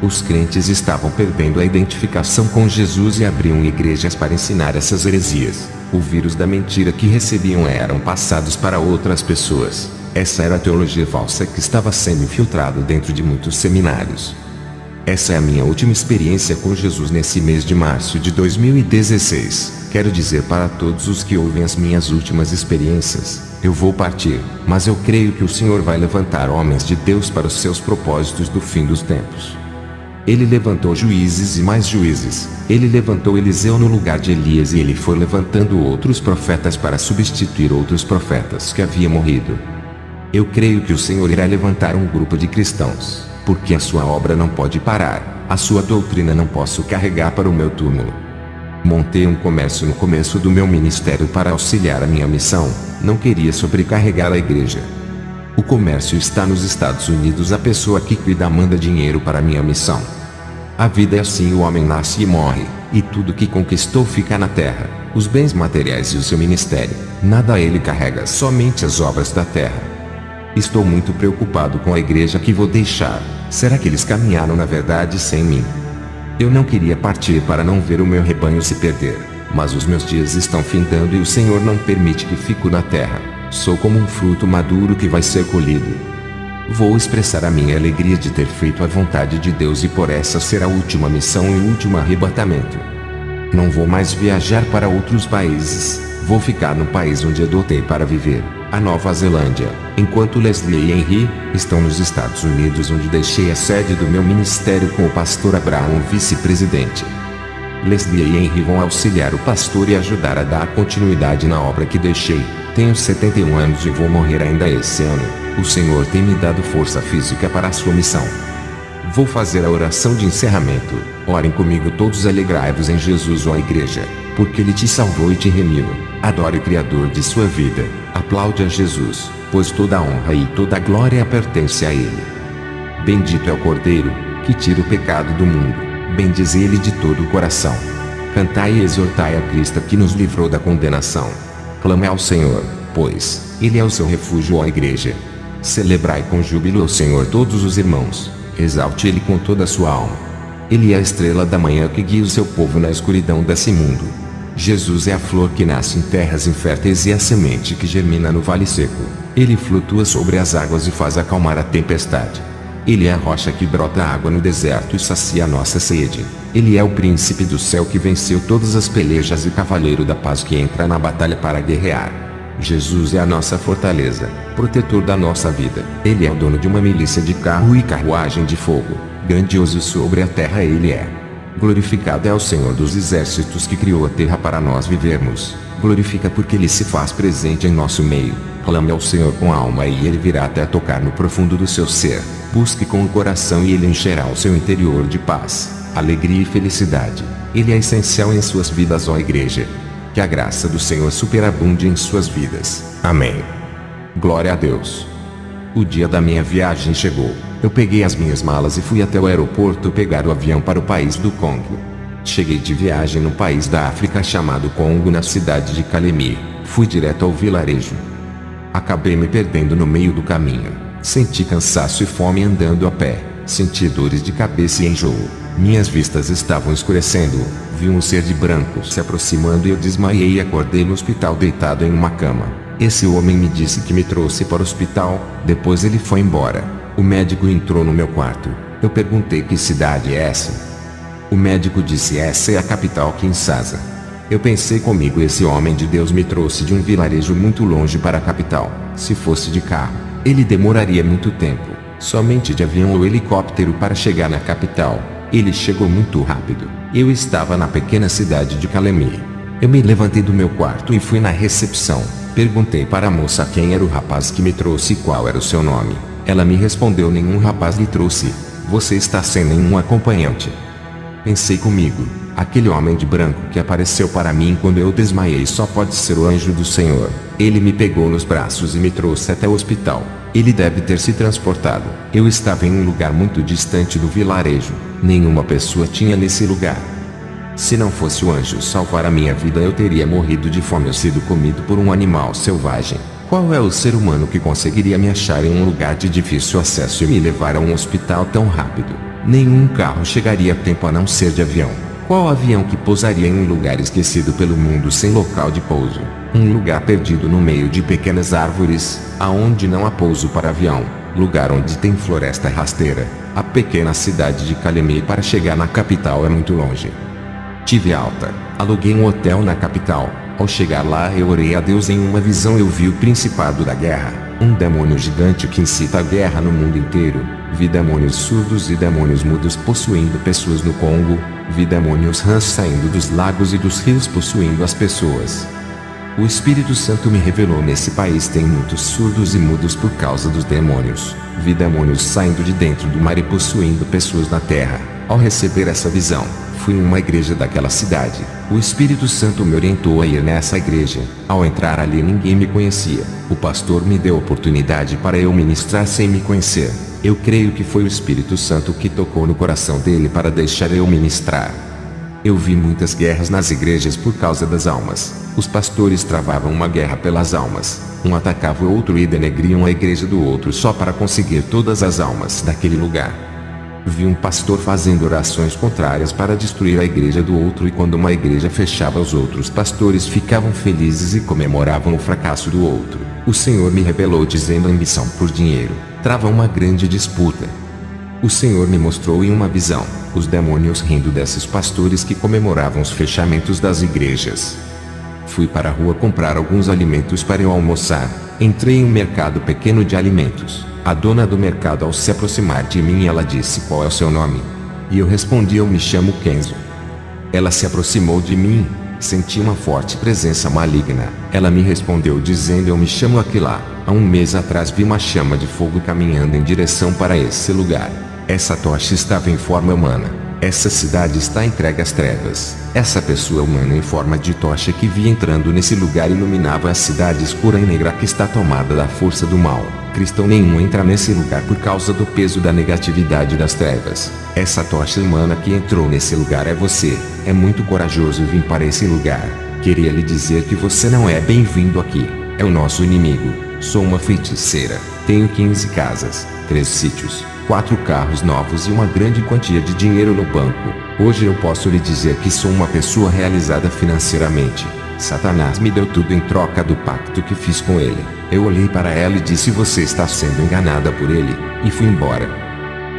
Os crentes estavam perdendo a identificação com Jesus e abriam igrejas para ensinar essas heresias. O vírus da mentira que recebiam eram passados para outras pessoas. Essa era a teologia falsa que estava sendo infiltrada dentro de muitos seminários. Essa é a minha última experiência com Jesus nesse mês de março de 2016. Quero dizer para todos os que ouvem as minhas últimas experiências, eu vou partir, mas eu creio que o Senhor vai levantar homens de Deus para os seus propósitos do fim dos tempos. Ele levantou juízes e mais juízes. Ele levantou Eliseu no lugar de Elias e ele foi levantando outros profetas para substituir outros profetas que haviam morrido. Eu creio que o Senhor irá levantar um grupo de cristãos, porque a sua obra não pode parar, a sua doutrina não posso carregar para o meu túmulo. Montei um comércio no começo do meu ministério para auxiliar a minha missão, não queria sobrecarregar a igreja. O comércio está nos Estados Unidos, a pessoa que cuida manda dinheiro para a minha missão. A vida é assim, o homem nasce e morre, e tudo que conquistou fica na terra. os bens materiais e o seu ministério. Nada ele carrega, somente as obras da terra. Estou muito preocupado com a igreja que vou deixar. Será que eles caminharam na verdade sem mim? Eu não queria partir para não ver o meu rebanho se perder, mas os meus dias estão findando e o Senhor não permite que fico na terra. Sou como um fruto maduro que vai ser colhido. Vou expressar a minha alegria de ter feito a vontade de Deus e por essa ser a última missão e o último arrebatamento. Não vou mais viajar para outros países, vou ficar no país onde adotei para viver, a Nova Zelândia, enquanto Leslie e Henry estão nos Estados Unidos, onde deixei a sede do meu ministério com o pastor Abraham, vice-presidente. Leslie e Henry vão auxiliar o pastor e ajudar a dar continuidade na obra que deixei. Tenho 71 anos e vou morrer ainda esse ano. O Senhor tem me dado força física para a sua missão. Vou fazer a oração de encerramento. Orem comigo todos, alegrai-vos em Jesus, ó igreja, porque Ele te salvou e te remiu. Adore o Criador de sua vida. Aplaude a Jesus, pois toda a honra e toda a glória pertence a Ele. Bendito é o Cordeiro, que tira o pecado do mundo. Bendize Ele de todo o coração. Cantai e exortai a Cristo que nos livrou da condenação. Clame ao Senhor, pois Ele é o seu refúgio, ó igreja. Celebrai com júbilo ao Senhor todos os irmãos. Exalte Ele com toda a sua alma. Ele é a estrela da manhã que guia o seu povo na escuridão desse mundo. Jesus é a flor que nasce em terras inférteis e a semente que germina no vale seco. Ele flutua sobre as águas e faz acalmar a tempestade. Ele é a rocha que brota água no deserto e sacia a nossa sede. Ele é o príncipe do céu que venceu todas as pelejas e cavaleiro da paz que entra na batalha para guerrear. Jesus é a nossa fortaleza, protetor da nossa vida. Ele é o dono de uma milícia de carro e carruagem de fogo. Grandioso sobre a terra Ele é. Glorificado é o Senhor dos exércitos que criou a terra para nós vivermos. Glorifica porque Ele se faz presente em nosso meio. Clame ao Senhor com a alma e Ele virá até tocar no profundo do seu ser. Busque com o coração e Ele encherá o seu interior de paz, alegria e felicidade. Ele é essencial em suas vidas, ó igreja. Que a graça do Senhor superabunde em suas vidas. Amém. Glória a Deus. O dia da minha viagem chegou. Eu peguei as minhas malas e fui até o aeroporto pegar o avião para o país do Congo. Cheguei de viagem no país da África chamado Congo, na cidade de Kalemi. Fui direto ao vilarejo. Acabei me perdendo no meio do caminho. Senti cansaço e fome andando a pé. Senti dores de cabeça e enjoo. Minhas vistas estavam escurecendo. Vi um ser de branco se aproximando e eu desmaiei e acordei no hospital deitado em uma cama. Esse homem me disse que me trouxe para o hospital, depois ele foi embora. O médico entrou no meu quarto. Eu perguntei que cidade é essa. O médico disse: essa é a capital, Kinshasa. Eu pensei comigo, esse homem de Deus me trouxe de um vilarejo muito longe para a capital. Se fosse de carro, ele demoraria muito tempo. Somente de avião ou helicóptero para chegar na capital. Ele chegou muito rápido. Eu estava na pequena cidade de Kalemi. Eu me levantei do meu quarto e fui na recepção. Perguntei para a moça quem era o rapaz que me trouxe e qual era o seu nome. Ela me respondeu: nenhum rapaz lhe trouxe. Você está sem nenhum acompanhante. Pensei comigo, aquele homem de branco que apareceu para mim quando eu desmaiei só pode ser o anjo do Senhor. Ele me pegou nos braços e me trouxe até o hospital. Ele deve ter se transportado. Eu estava em um lugar muito distante do vilarejo. Nenhuma pessoa tinha nesse lugar. Se não fosse o anjo salvar a minha vida, eu teria morrido de fome ou sido comido por um animal selvagem. Qual é o ser humano que conseguiria me achar em um lugar de difícil acesso e me levar a um hospital tão rápido? Nenhum carro chegaria a tempo a não ser de avião. Qual avião que pousaria em um lugar esquecido pelo mundo sem local de pouso? Um lugar perdido no meio de pequenas árvores, aonde não há pouso para avião. Lugar onde tem floresta rasteira. A pequena cidade de Kalemi para chegar na capital é muito longe. Tive alta, aluguei um hotel na capital. Ao chegar lá eu orei a Deus. Em uma visão eu vi o principado da guerra, um demônio gigante que incita a guerra no mundo inteiro. Vi demônios surdos e demônios mudos possuindo pessoas no Congo. Vi demônios rãs saindo dos lagos e dos rios possuindo as pessoas. O Espírito Santo me revelou: nesse país tem muitos surdos e mudos por causa dos demônios. Vi demônios saindo de dentro do mar e possuindo pessoas na terra. Ao receber essa visão, fui em uma igreja daquela cidade. O Espírito Santo me orientou a ir nessa igreja. Ao entrar ali ninguém me conhecia. O pastor me deu oportunidade para eu ministrar sem me conhecer. Eu creio que foi o Espírito Santo que tocou no coração dele para deixar eu ministrar. Eu vi muitas guerras nas igrejas por causa das almas. Os pastores travavam uma guerra pelas almas. Um atacava o outro e denegriam a igreja do outro só para conseguir todas as almas daquele lugar. Vi um pastor fazendo orações contrárias para destruir a igreja do outro, e quando uma igreja fechava, os outros pastores ficavam felizes e comemoravam o fracasso do outro. O Senhor me revelou dizendo: a ambição por dinheiro trava uma grande disputa. O Senhor me mostrou em uma visão os demônios rindo desses pastores que comemoravam os fechamentos das igrejas. Fui para a rua comprar alguns alimentos para eu almoçar. Entrei em um mercado pequeno de alimentos. A dona do mercado, ao se aproximar de mim, ela disse: qual é o seu nome? E eu respondi: eu me chamo Kenzo. Ela se aproximou de mim. Senti uma forte presença maligna. Ela me respondeu dizendo: eu me chamo Aquila. Há um mês atrás vi uma chama de fogo caminhando em direção para esse lugar. Essa tocha estava em forma humana. Essa cidade está entregue às trevas. Essa pessoa humana em forma de tocha que vi entrando nesse lugar iluminava a cidade escura e negra que está tomada da força do mal. Cristão nenhum entra nesse lugar por causa do peso da negatividade das trevas. Essa tocha humana que entrou nesse lugar é você. É muito corajoso vir para esse lugar. Queria lhe dizer que você não é bem-vindo aqui. É o nosso inimigo. Sou uma feiticeira. Tenho 15 casas, 3 sítios, 4 carros novos e uma grande quantia de dinheiro no banco. Hoje eu posso lhe dizer que sou uma pessoa realizada financeiramente. Satanás me deu tudo em troca do pacto que fiz com ele. Eu olhei para ela e disse: você está sendo enganada por ele, e fui embora.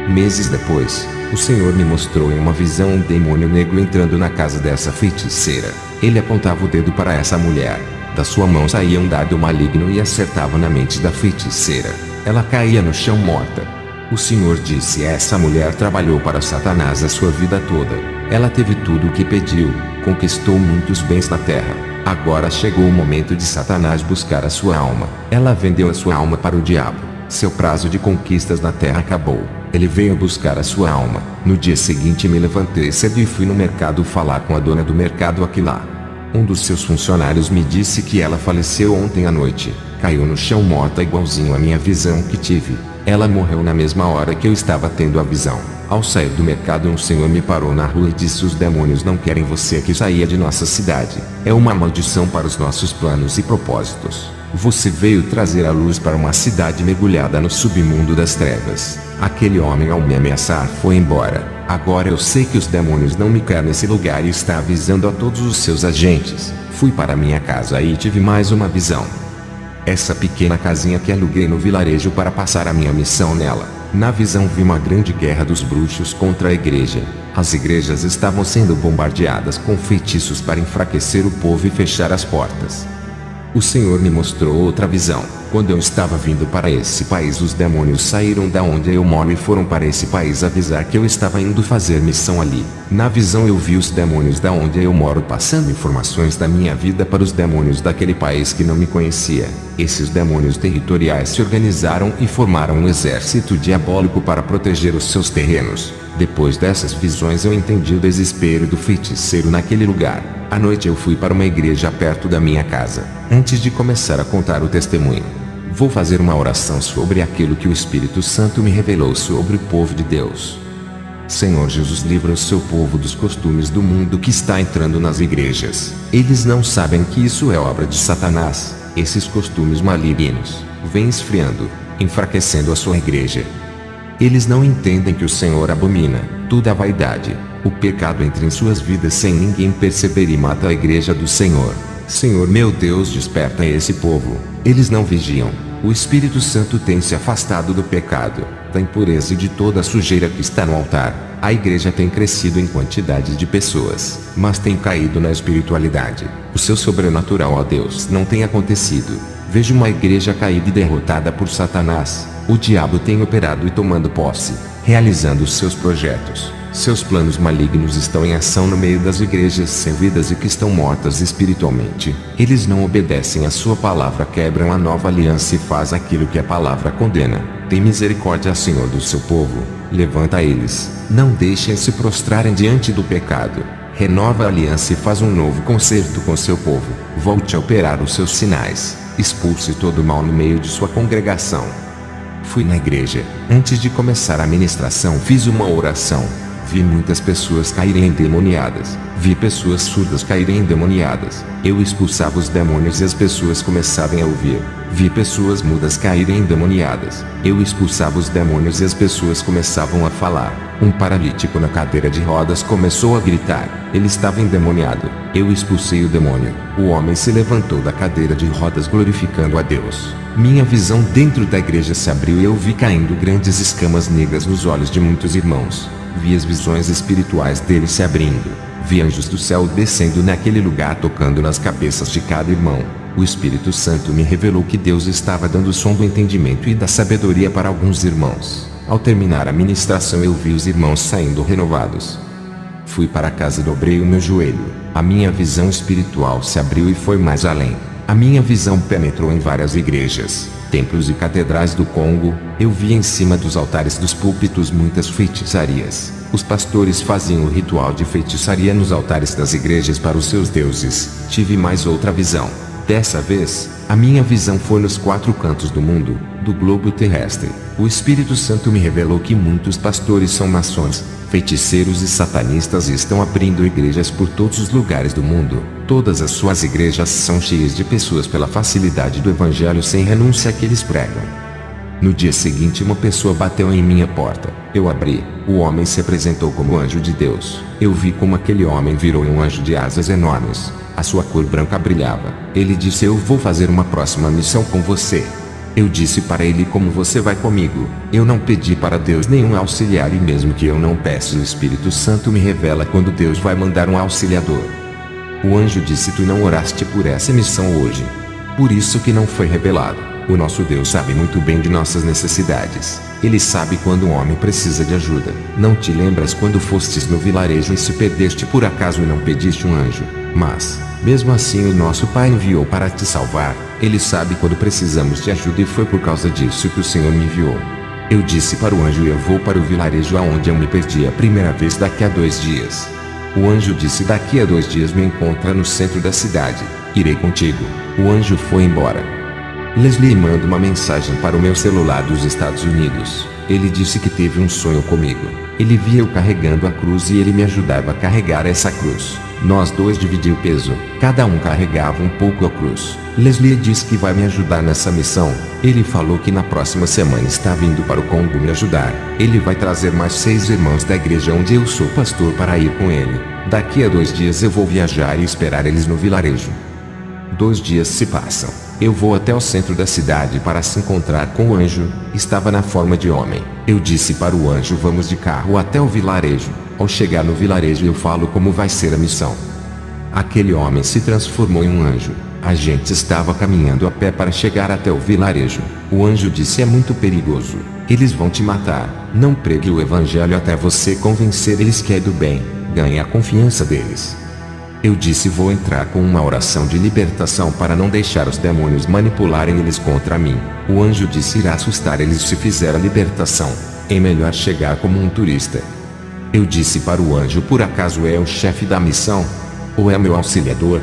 Meses depois, o Senhor me mostrou em uma visão um demônio negro entrando na casa dessa feiticeira. Ele apontava o dedo para essa mulher. Da sua mão saía um dardo maligno e acertava na mente da feiticeira. Ela caía no chão morta. O Senhor disse: essa mulher trabalhou para Satanás a sua vida toda. Ela teve tudo o que pediu, conquistou muitos bens na terra. Agora chegou o momento de Satanás buscar a sua alma. Ela vendeu a sua alma para o diabo. Seu prazo de conquistas na terra acabou. Ele veio buscar a sua alma. No dia seguinte me levantei cedo e fui no mercado falar com a dona do mercado Aquila. Um dos seus funcionários me disse que ela faleceu ontem à noite. Caiu no chão morta igualzinho à minha visão que tive. Ela morreu na mesma hora que eu estava tendo a visão. Ao sair do mercado, um senhor me parou na rua e disse: os demônios não querem você que saia de nossa cidade. É uma maldição para os nossos planos e propósitos. Você veio trazer a luz para uma cidade mergulhada no submundo das trevas. Aquele homem, ao me ameaçar, foi embora. Agora eu sei que os demônios não me querem nesse lugar e está avisando a todos os seus agentes. Fui para minha casa e tive mais uma visão. Essa pequena casinha que aluguei no vilarejo para passar a minha missão nela. Na visão vi uma grande guerra dos bruxos contra a igreja. As igrejas estavam sendo bombardeadas com feitiços para enfraquecer o povo e fechar as portas. O Senhor me mostrou outra visão. Quando eu estava vindo para esse país, os demônios saíram da onde eu moro e foram para esse país avisar que eu estava indo fazer missão ali. Na visão eu vi os demônios da onde eu moro passando informações da minha vida para os demônios daquele país que não me conhecia. Esses demônios territoriais se organizaram e formaram um exército diabólico para proteger os seus terrenos. Depois dessas visões eu entendi o desespero do feiticeiro naquele lugar. À noite eu fui para uma igreja perto da minha casa. Antes de começar a contar o testemunho, vou fazer uma oração sobre aquilo que o Espírito Santo me revelou sobre o povo de Deus. Senhor Jesus, livra o seu povo dos costumes do mundo que está entrando nas igrejas. Eles não sabem que isso é obra de Satanás. Esses costumes malignos vêm esfriando, enfraquecendo a sua igreja. Eles não entendem que o Senhor abomina toda a vaidade. O pecado entra em suas vidas sem ninguém perceber e mata a igreja do Senhor. Senhor meu Deus, desperta esse povo. Eles não vigiam. O Espírito Santo tem se afastado do pecado, da impureza e de toda a sujeira que está no altar. A igreja tem crescido em quantidade de pessoas, mas tem caído na espiritualidade. O seu sobrenatural, ó Deus, não tem acontecido. Vejo uma igreja caída e derrotada por Satanás. O diabo tem operado e tomando posse, realizando os seus projetos. Seus planos malignos estão em ação no meio das igrejas servidas e que estão mortas espiritualmente. Eles não obedecem à sua palavra, quebram a nova aliança e faz aquilo que a palavra condena. Tem misericórdia, Senhor, do seu povo. Levanta eles. Não deixem se prostrarem diante do pecado. Renova a aliança e faz um novo concerto com seu povo. Volte a operar os seus sinais. Expulse todo o mal no meio de sua congregação. Fui na igreja. Antes de começar a ministração, fiz uma oração. Vi muitas pessoas caírem endemoniadas. Vi pessoas surdas caírem endemoniadas. Eu expulsava os demônios e as pessoas começavam a ouvir. Vi pessoas mudas caírem endemoniadas. Eu expulsava os demônios e as pessoas começavam a falar. Um paralítico na cadeira de rodas começou a gritar. Ele estava endemoniado. Eu expulsei o demônio. O homem se levantou da cadeira de rodas glorificando a Deus. Minha visão dentro da igreja se abriu e eu vi caindo grandes escamas negras nos olhos de muitos irmãos. Vi as visões espirituais deles se abrindo. Vi anjos do céu descendo naquele lugar tocando nas cabeças de cada irmão. O Espírito Santo me revelou que Deus estava dando o som do entendimento e da sabedoria para alguns irmãos. Ao terminar a ministração eu vi os irmãos saindo renovados. Fui para casa e dobrei o meu joelho. A minha visão espiritual se abriu e foi mais além. A minha visão penetrou em várias igrejas, templos e catedrais do Congo. Eu vi em cima dos altares dos púlpitos muitas feitiçarias. Os pastores faziam o ritual de feitiçaria nos altares das igrejas para os seus deuses. Tive mais outra visão. Dessa vez, a minha visão foi nos 4 cantos do mundo, do globo terrestre. O Espírito Santo me revelou que muitos pastores são maçons, feiticeiros e satanistas e estão abrindo igrejas por todos os lugares do mundo. Todas as suas igrejas são cheias de pessoas pela facilidade do evangelho sem renúncia que eles pregam. No dia seguinte uma pessoa bateu em minha porta. Eu abri. O homem se apresentou como anjo de Deus. Eu vi como aquele homem virou um anjo de asas enormes. A sua cor branca brilhava. Ele disse: eu vou fazer uma próxima missão com você. Eu disse para ele: como você vai comigo? Eu não pedi para Deus nenhum auxiliar e mesmo que eu não peça, o Espírito Santo me revela quando Deus vai mandar um auxiliador. O anjo disse: tu não oraste por essa missão hoje. Por isso que não foi revelado. O nosso Deus sabe muito bem de nossas necessidades. Ele sabe quando um homem precisa de ajuda. Não te lembras quando fostes no vilarejo e se perdeste por acaso e não pediste um anjo? Mas, mesmo assim o nosso Pai enviou para te salvar. Ele sabe quando precisamos de ajuda e foi por causa disso que o Senhor me enviou. Eu disse para o anjo: eu vou para o vilarejo aonde eu me perdi a primeira vez daqui a 2 dias. O anjo disse: daqui a 2 dias me encontra no centro da cidade. Irei contigo. O anjo foi embora. Leslie manda uma mensagem para o meu celular dos Estados Unidos. Ele disse que teve um sonho comigo. Ele via eu carregando a cruz e ele me ajudava a carregar essa cruz. Nós dois dividimos o peso. Cada um carregava um pouco a cruz. Leslie disse que vai me ajudar nessa missão. Ele falou que na próxima semana está vindo para o Congo me ajudar. Ele vai trazer mais 6 irmãos da igreja onde eu sou pastor para ir com ele. Daqui a 2 dias eu vou viajar e esperar eles no vilarejo. 2 dias se passam. Eu vou até o centro da cidade para se encontrar com o anjo. Estava na forma de homem. Eu disse para o anjo: vamos de carro até o vilarejo. Ao chegar no vilarejo eu falo como vai ser a missão. Aquele homem se transformou em um anjo. A gente estava caminhando a pé para chegar até o vilarejo. O anjo disse: é muito perigoso. Eles vão te matar. Não pregue o evangelho até você convencer eles que é do bem. Ganhe a confiança deles. Eu disse: vou entrar com uma oração de libertação para não deixar os demônios manipularem eles contra mim. O anjo disse: irá assustar eles se fizer a libertação. É melhor chegar como um turista. Eu disse para o anjo: por acaso é o chefe da missão? Ou é meu auxiliador?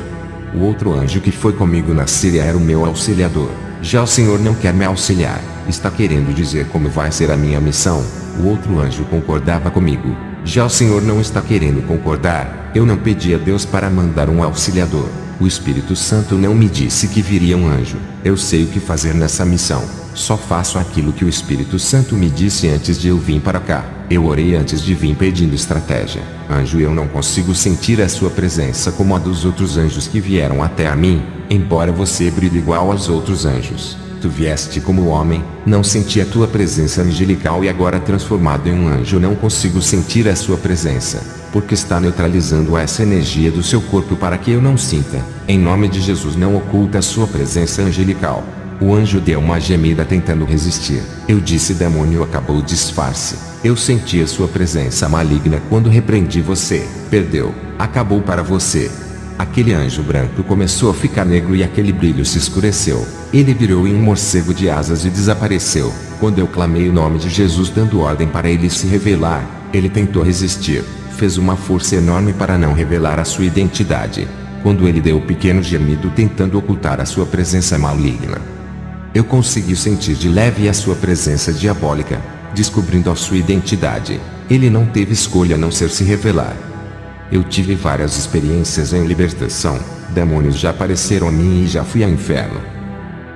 O outro anjo que foi comigo na Síria era o meu auxiliador. Já o Senhor não quer me auxiliar. Está querendo dizer como vai ser a minha missão? O outro anjo concordava comigo. Já o Senhor não está querendo concordar. Eu não pedi a Deus para mandar um auxiliador. O Espírito Santo não me disse que viria um anjo. Eu sei o que fazer nessa missão. Só faço aquilo que o Espírito Santo me disse antes de eu vir para cá. Eu orei antes de vir pedindo estratégia. Anjo, eu não consigo sentir a sua presença como a dos outros anjos que vieram até a mim, embora você brilhe igual aos outros anjos. Tu vieste como homem, não senti a tua presença angelical e agora transformado em um anjo não consigo sentir a sua presença, porque está neutralizando essa energia do seu corpo para que eu não sinta. Em nome de Jesus, não oculta a sua presença angelical. O anjo deu uma gemida tentando resistir. Eu disse: demônio, acabou o disfarce. Eu senti a sua presença maligna quando repreendi você. Perdeu. Acabou para você. Aquele anjo branco começou a ficar negro e aquele brilho se escureceu. Ele virou em um morcego de asas e desapareceu. Quando eu clamei o nome de Jesus dando ordem para ele se revelar, ele tentou resistir. Fez uma força enorme para não revelar a sua identidade. Quando ele deu um pequeno gemido tentando ocultar a sua presença maligna, eu consegui sentir de leve a sua presença diabólica. descobrindo a sua identidade. Ele não teve escolha a não ser se revelar. Eu tive várias experiências em libertação, demônios já apareceram a mim e já fui ao inferno.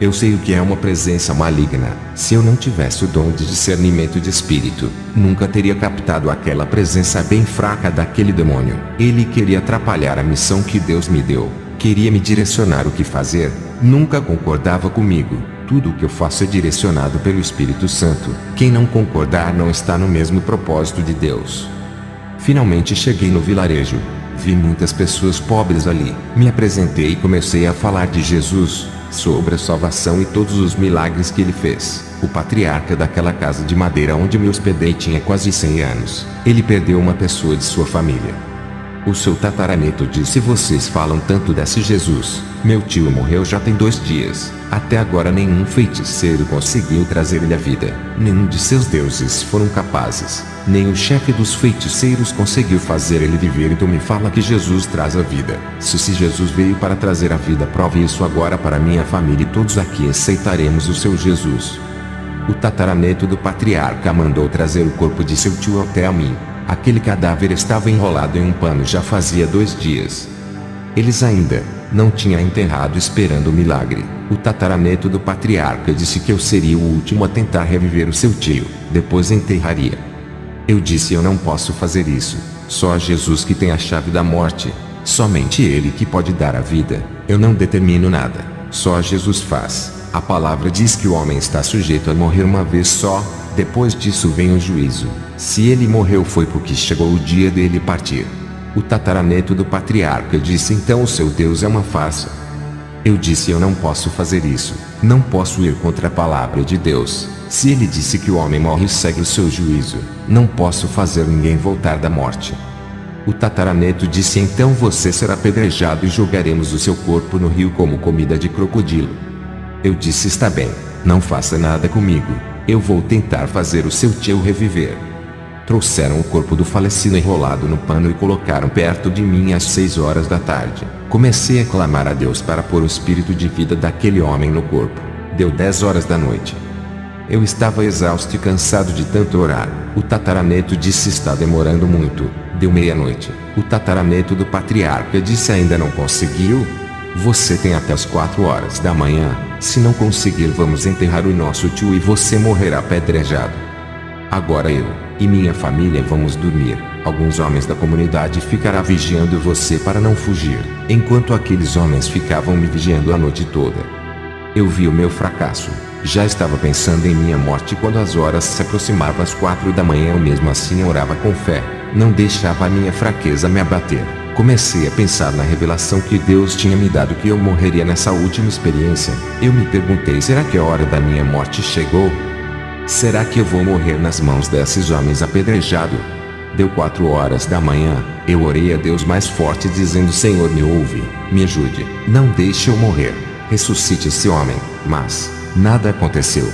Eu sei o que é uma presença maligna. Se eu não tivesse o dom de discernimento de espírito, nunca teria captado aquela presença bem fraca daquele demônio. Ele queria atrapalhar a missão que Deus me deu. Queria me direcionar o que fazer. Nunca concordava comigo. Tudo o que eu faço é direcionado pelo Espírito Santo. Quem não concordar não está no mesmo propósito de Deus. Finalmente cheguei no vilarejo. Vi muitas pessoas pobres ali. Me apresentei e comecei a falar de Jesus, sobre a salvação e todos os milagres que ele fez. O patriarca daquela casa de madeira onde me hospedei tinha quase 100 anos. Ele perdeu uma pessoa de sua família. O seu tataraneto disse: vocês falam tanto desse Jesus. Meu tio morreu já tem 2 dias. Até agora nenhum feiticeiro conseguiu trazer ele à vida. Nenhum de seus deuses foram capazes. Nem o chefe dos feiticeiros conseguiu fazer ele viver. Então me fala que Jesus traz a vida. Se Jesus veio para trazer a vida, prove isso agora para minha família e todos aqui aceitaremos o seu Jesus. O tataraneto do patriarca mandou trazer o corpo de seu tio até a mim. Aquele cadáver estava enrolado em um pano já fazia 2 dias. Eles ainda não tinham enterrado esperando o milagre. O tataraneto do patriarca disse que eu seria o último a tentar reviver o seu tio, depois enterraria. Eu disse: eu não posso fazer isso. Só Jesus que tem a chave da morte. Somente Ele que pode dar a vida. Eu não determino nada. Só Jesus faz. A palavra diz que o homem está sujeito a morrer uma vez só. Depois disso vem o juízo. Se ele morreu foi porque chegou o dia dele partir. O tataraneto do patriarca disse: então o seu Deus é uma farsa. Eu disse: eu não posso fazer isso. Não posso ir contra a palavra de Deus. Se ele disse que o homem morre e segue o seu juízo, não posso fazer ninguém voltar da morte. O tataraneto disse: então você será apedrejado e jogaremos o seu corpo no rio como comida de crocodilo. Eu disse: está bem, não faça nada comigo. Eu vou tentar fazer o seu tio reviver. Trouxeram o corpo do falecido enrolado no pano e colocaram perto de mim às 6 horas da tarde. Comecei a clamar a Deus para pôr o espírito de vida daquele homem no corpo. Deu 10 horas da noite. Eu estava exausto e cansado de tanto orar. O tataraneto disse: está demorando muito. Deu meia-noite. O tataraneto do patriarca disse: ainda não conseguiu? Você tem até as 4 horas da manhã. Se não conseguir, vamos enterrar o nosso tio e você morrerá apedrejado. Agora eu e minha família vamos dormir. Alguns homens da comunidade ficarão vigiando você para não fugir, enquanto aqueles homens ficavam me vigiando a noite toda. Eu vi o meu fracasso. Já estava pensando em minha morte quando as horas se aproximavam às 4 da manhã. Eu mesmo assim orava com fé. Não deixava a minha fraqueza me abater. Comecei a pensar na revelação que Deus tinha me dado que eu morreria nessa última experiência. Eu me perguntei: será que a hora da minha morte chegou? Será que eu vou morrer nas mãos desses homens apedrejado? Deu 4 horas da manhã. Eu orei a Deus mais forte dizendo: Senhor, me ouve, me ajude. Não deixe eu morrer. Ressuscite esse homem. Mas nada aconteceu.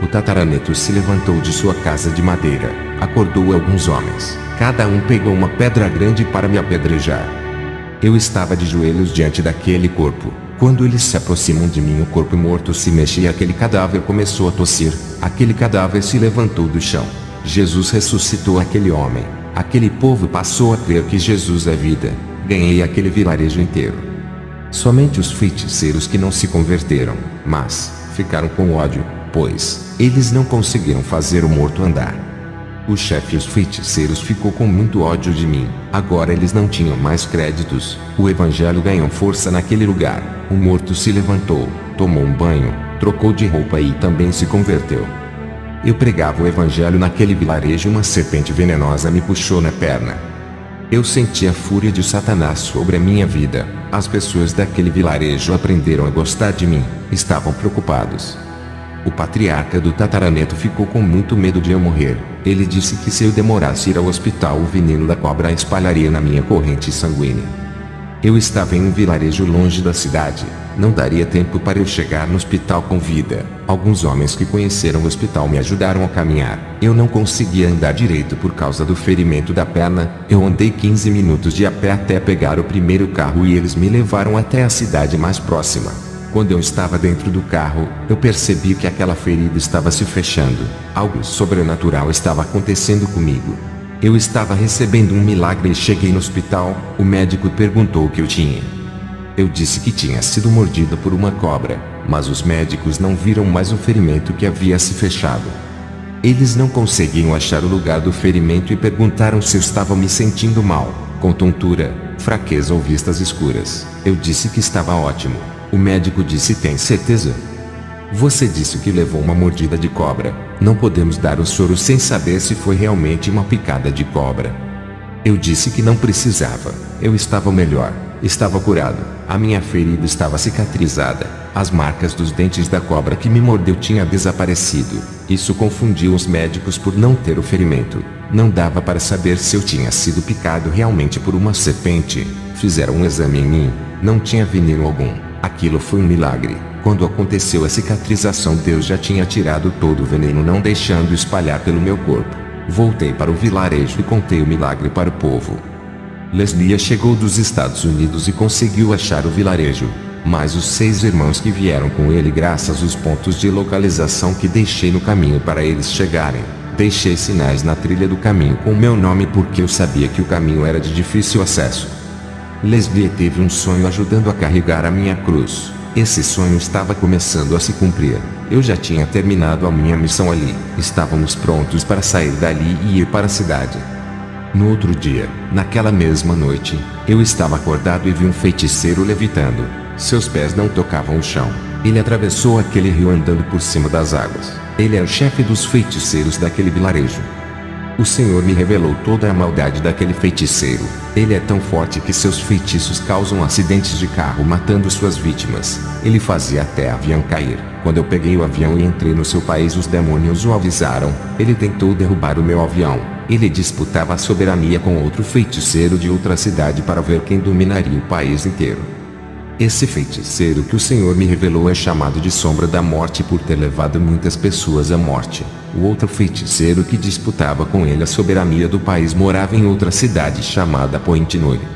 O tataraneto se levantou de sua casa de madeira. Acordou alguns homens. Cada um pegou uma pedra grande para me apedrejar. Eu estava de joelhos diante daquele corpo. Quando eles se aproximam de mim, o corpo morto se mexe e aquele cadáver começou a tossir. Aquele cadáver se levantou do chão. Jesus ressuscitou aquele homem. Aquele povo passou a crer que Jesus é vida. Ganhei aquele vilarejo inteiro. Somente os feiticeiros que não se converteram, mas ficaram com ódio, pois eles não conseguiram fazer o morto andar. O chefe e os feiticeiros ficou com muito ódio de mim. Agora eles não tinham mais créditos. O evangelho ganhou força naquele lugar. O morto se levantou, tomou um banho, trocou de roupa e também se converteu. Eu pregava o evangelho naquele vilarejo e uma serpente venenosa me puxou na perna. Eu senti a fúria de Satanás sobre a minha vida. As pessoas daquele vilarejo aprenderam a gostar de mim. Estavam preocupados. O patriarca do tataraneto ficou com muito medo de eu morrer. Ele disse que se eu demorasse ir ao hospital, o veneno da cobra espalharia na minha corrente sanguínea. Eu estava em um vilarejo longe da cidade. Não daria tempo para eu chegar no hospital com vida. Alguns homens que conheceram o hospital me ajudaram a caminhar. Eu não conseguia andar direito por causa do ferimento da perna. Eu andei 15 minutos de a pé até pegar o primeiro carro e eles me levaram até a cidade mais próxima. Quando eu estava dentro do carro, eu percebi que aquela ferida estava se fechando. Algo sobrenatural estava acontecendo comigo. Eu estava recebendo um milagre e cheguei no hospital. O médico perguntou o que eu tinha. Eu disse que tinha sido mordida por uma cobra, mas os médicos não viram mais o ferimento que havia se fechado. Eles não conseguiam achar o lugar do ferimento e perguntaram se eu estava me sentindo mal, com tontura, fraqueza ou vistas escuras. Eu disse que estava ótimo. O médico disse: tem certeza? Você disse que levou uma mordida de cobra. Não podemos dar o soro sem saber se foi realmente uma picada de cobra. Eu disse que não precisava. Eu estava melhor. Estava curado. A minha ferida estava cicatrizada. As marcas dos dentes da cobra que me mordeu tinham desaparecido. Isso confundiu os médicos por não ter o ferimento. Não dava para saber se eu tinha sido picado realmente por uma serpente. Fizeram um exame em mim. Não tinha veneno algum. Aquilo foi um milagre. Quando aconteceu a cicatrização, Deus já tinha tirado todo o veneno, não deixando espalhar pelo meu corpo. Voltei para o vilarejo e contei o milagre para o povo. Leslie chegou dos Estados Unidos e conseguiu achar o vilarejo, mas os 6 irmãos que vieram com ele, graças aos pontos de localização que deixei no caminho para eles chegarem. Deixei sinais na trilha do caminho com o meu nome porque eu sabia que o caminho era de difícil acesso. Leslie teve um sonho ajudando a carregar a minha cruz. Esse sonho estava começando a se cumprir. Eu já tinha terminado a minha missão ali. Estávamos prontos para sair dali e ir para a cidade. No outro dia, naquela mesma noite, eu estava acordado e vi um feiticeiro levitando. Seus pés não tocavam o chão. Ele atravessou aquele rio andando por cima das águas. Ele é o chefe dos feiticeiros daquele vilarejo. O Senhor me revelou toda a maldade daquele feiticeiro. Ele é tão forte que seus feitiços causam acidentes de carro matando suas vítimas. Ele fazia até avião cair. Quando eu peguei o avião e entrei no seu país, os demônios o avisaram. Ele tentou derrubar o meu avião. Ele disputava a soberania com outro feiticeiro de outra cidade para ver quem dominaria o país inteiro. Esse feiticeiro que o Senhor me revelou é chamado de Sombra da Morte por ter levado muitas pessoas à morte. O outro feiticeiro que disputava com ele a soberania do país morava em outra cidade chamada Point Noire.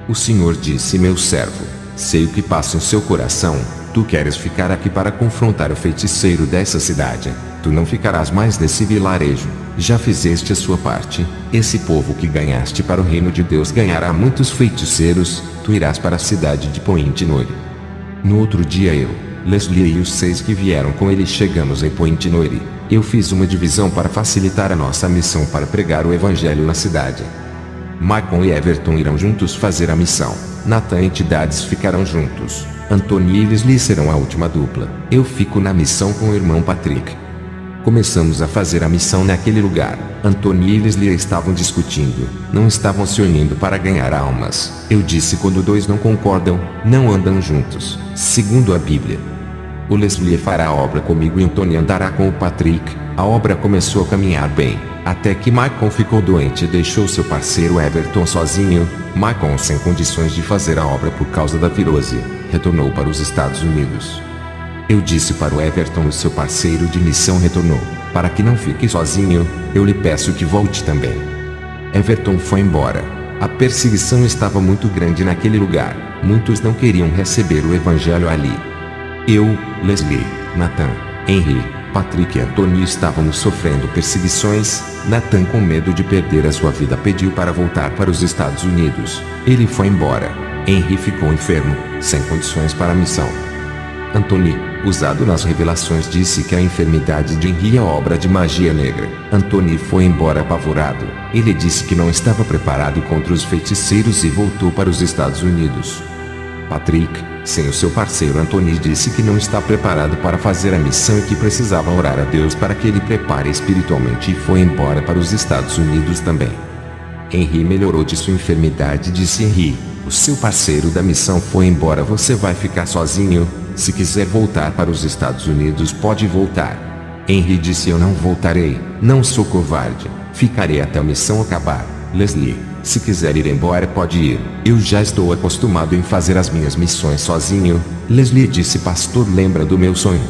O Senhor disse: meu servo, sei o que passa em seu coração. Tu queres ficar aqui para confrontar o feiticeiro dessa cidade. Tu não ficarás mais nesse vilarejo. Já fizeste a sua parte. Esse povo que ganhaste para o reino de Deus ganhará muitos feiticeiros. Tu irás para a cidade de Point Noire. No outro dia eu, Leslie e os 6 que vieram com ele chegamos em Point Noire. Eu fiz uma divisão para facilitar a nossa missão para pregar o evangelho na cidade. Michael e Everton irão juntos fazer a missão. Nathan e Entidades ficarão juntos. Anthony e Leslie serão a última dupla. Eu fico na missão com o irmão Patrick. Começamos a fazer a missão naquele lugar. Anthony e Leslie estavam discutindo. Não estavam se unindo para ganhar almas. Eu disse: quando 2 não concordam, não andam juntos. Segundo a Bíblia. O Leslie fará a obra comigo e Anthony andará com o Patrick. A obra começou a caminhar bem, até que Michael ficou doente e deixou seu parceiro Everton sozinho. Michael, sem condições de fazer a obra por causa da virose, retornou para os Estados Unidos. Eu disse para o Everton: o seu parceiro de missão retornou. Para que não fique sozinho, eu lhe peço que volte também. Everton foi embora. A perseguição estava muito grande naquele lugar. Muitos não queriam receber o evangelho ali. Eu, Leslie, Nathan, Henry, Patrick e Anthony estávamos sofrendo perseguições. Nathan, com medo de perder a sua vida, pediu para voltar para os Estados Unidos. Ele foi embora. Henry ficou enfermo, sem condições para a missão. Anthony, usado nas revelações, disse que a enfermidade de Henry é obra de magia negra. Anthony foi embora apavorado. Ele disse que não estava preparado contra os feiticeiros e voltou para os Estados Unidos. Patrick, sem o seu parceiro Anthony, disse que não está preparado para fazer a missão e que precisava orar a Deus para que ele prepare espiritualmente, e foi embora para os Estados Unidos também. Henry melhorou de sua enfermidade e disse: Henry, o seu parceiro da missão foi embora, você vai ficar sozinho. Se quiser voltar para os Estados Unidos, pode voltar. Henry disse: eu não voltarei, não sou covarde, ficarei até a missão acabar. Leslie, se quiser ir embora, pode ir. Eu já estou acostumado em fazer as minhas missões sozinho. Leslie disse: pastor, lembra do meu sonho?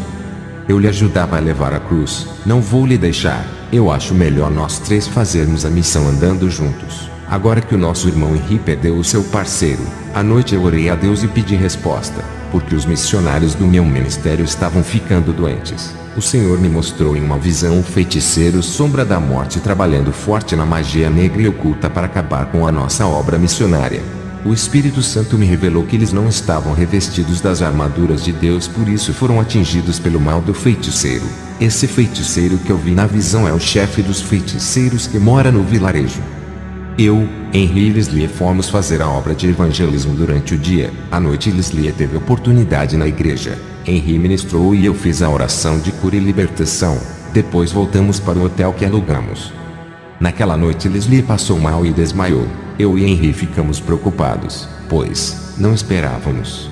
Eu lhe ajudava a levar a cruz. Não vou lhe deixar. Eu acho melhor nós 3 fazermos a missão andando juntos. Agora que o nosso irmão Henry perdeu o seu parceiro, à noite eu orei a Deus e pedi resposta. porque os missionários do meu ministério estavam ficando doentes. O Senhor me mostrou em uma visão o feiticeiro Sombra da Morte trabalhando forte na magia negra e oculta para acabar com a nossa obra missionária. O Espírito Santo me revelou que eles não estavam revestidos das armaduras de Deus, por isso foram atingidos pelo mal do feiticeiro. Esse feiticeiro que eu vi na visão é o chefe dos feiticeiros que mora no vilarejo. Eu, Henry e Leslie fomos fazer a obra de evangelismo durante o dia. À noite Leslie teve oportunidade na igreja. Henry ministrou e eu fiz a oração de cura e libertação. Depois voltamos para o hotel que alugamos. Naquela noite Leslie passou mal e desmaiou. Eu e Henry ficamos preocupados, pois não esperávamos.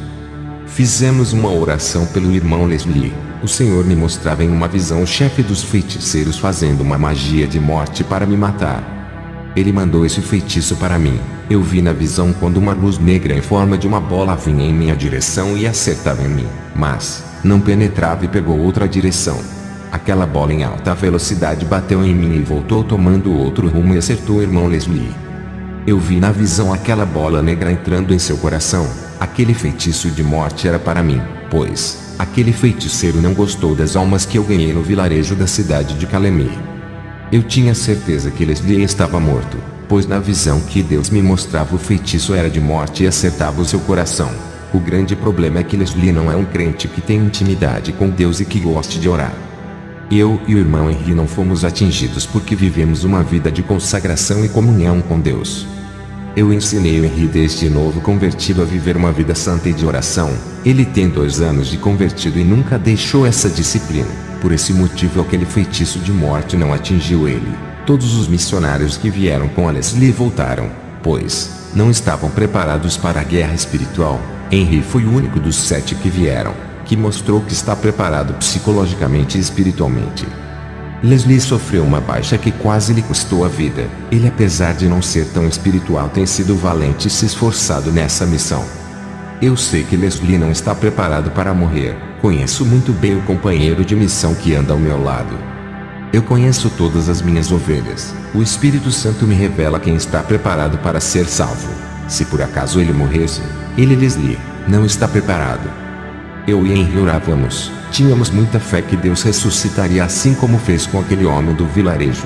Fizemos uma oração pelo irmão Leslie. O Senhor me mostrava em uma visão o chefe dos feiticeiros fazendo uma magia de morte para me matar. Ele mandou esse feitiço para mim. Eu vi na visão quando uma luz negra em forma de uma bola vinha em minha direção e acertava em mim, mas não penetrava e pegou outra direção. Aquela bola em alta velocidade bateu em mim e voltou tomando outro rumo e acertou o irmão Leslie. Eu vi na visão aquela bola negra entrando em seu coração. Aquele feitiço de morte era para mim, pois aquele feiticeiro não gostou das almas que eu ganhei no vilarejo da cidade de Calemie. Eu tinha certeza que Leslie estava morto, pois na visão que Deus me mostrava o feitiço era de morte e acertava o seu coração. O grande problema é que Leslie não é um crente que tem intimidade com Deus e que goste de orar. Eu e o irmão Henry não fomos atingidos porque vivemos uma vida de consagração e comunhão com Deus. Eu ensinei o Henry desde novo convertido a viver uma vida santa e de oração. Ele tem 2 anos de convertido e nunca deixou essa disciplina. Por esse motivo aquele feitiço de morte não atingiu ele. Todos os missionários que vieram com a Leslie voltaram, pois não estavam preparados para a guerra espiritual. Henry foi o único dos 7 que vieram, que mostrou que está preparado psicologicamente e espiritualmente. Leslie sofreu uma baixa que quase lhe custou a vida. Ele, apesar de não ser tão espiritual, tem sido valente e se esforçado nessa missão. Eu sei que Leslie não está preparado para morrer. Conheço muito bem o companheiro de missão que anda ao meu lado. Eu conheço todas as minhas ovelhas. O Espírito Santo me revela quem está preparado para ser salvo. Se por acaso ele morresse, ele, Leslie, não está preparado. Eu e Henry orávamos. Tínhamos muita fé que Deus ressuscitaria assim como fez com aquele homem do vilarejo.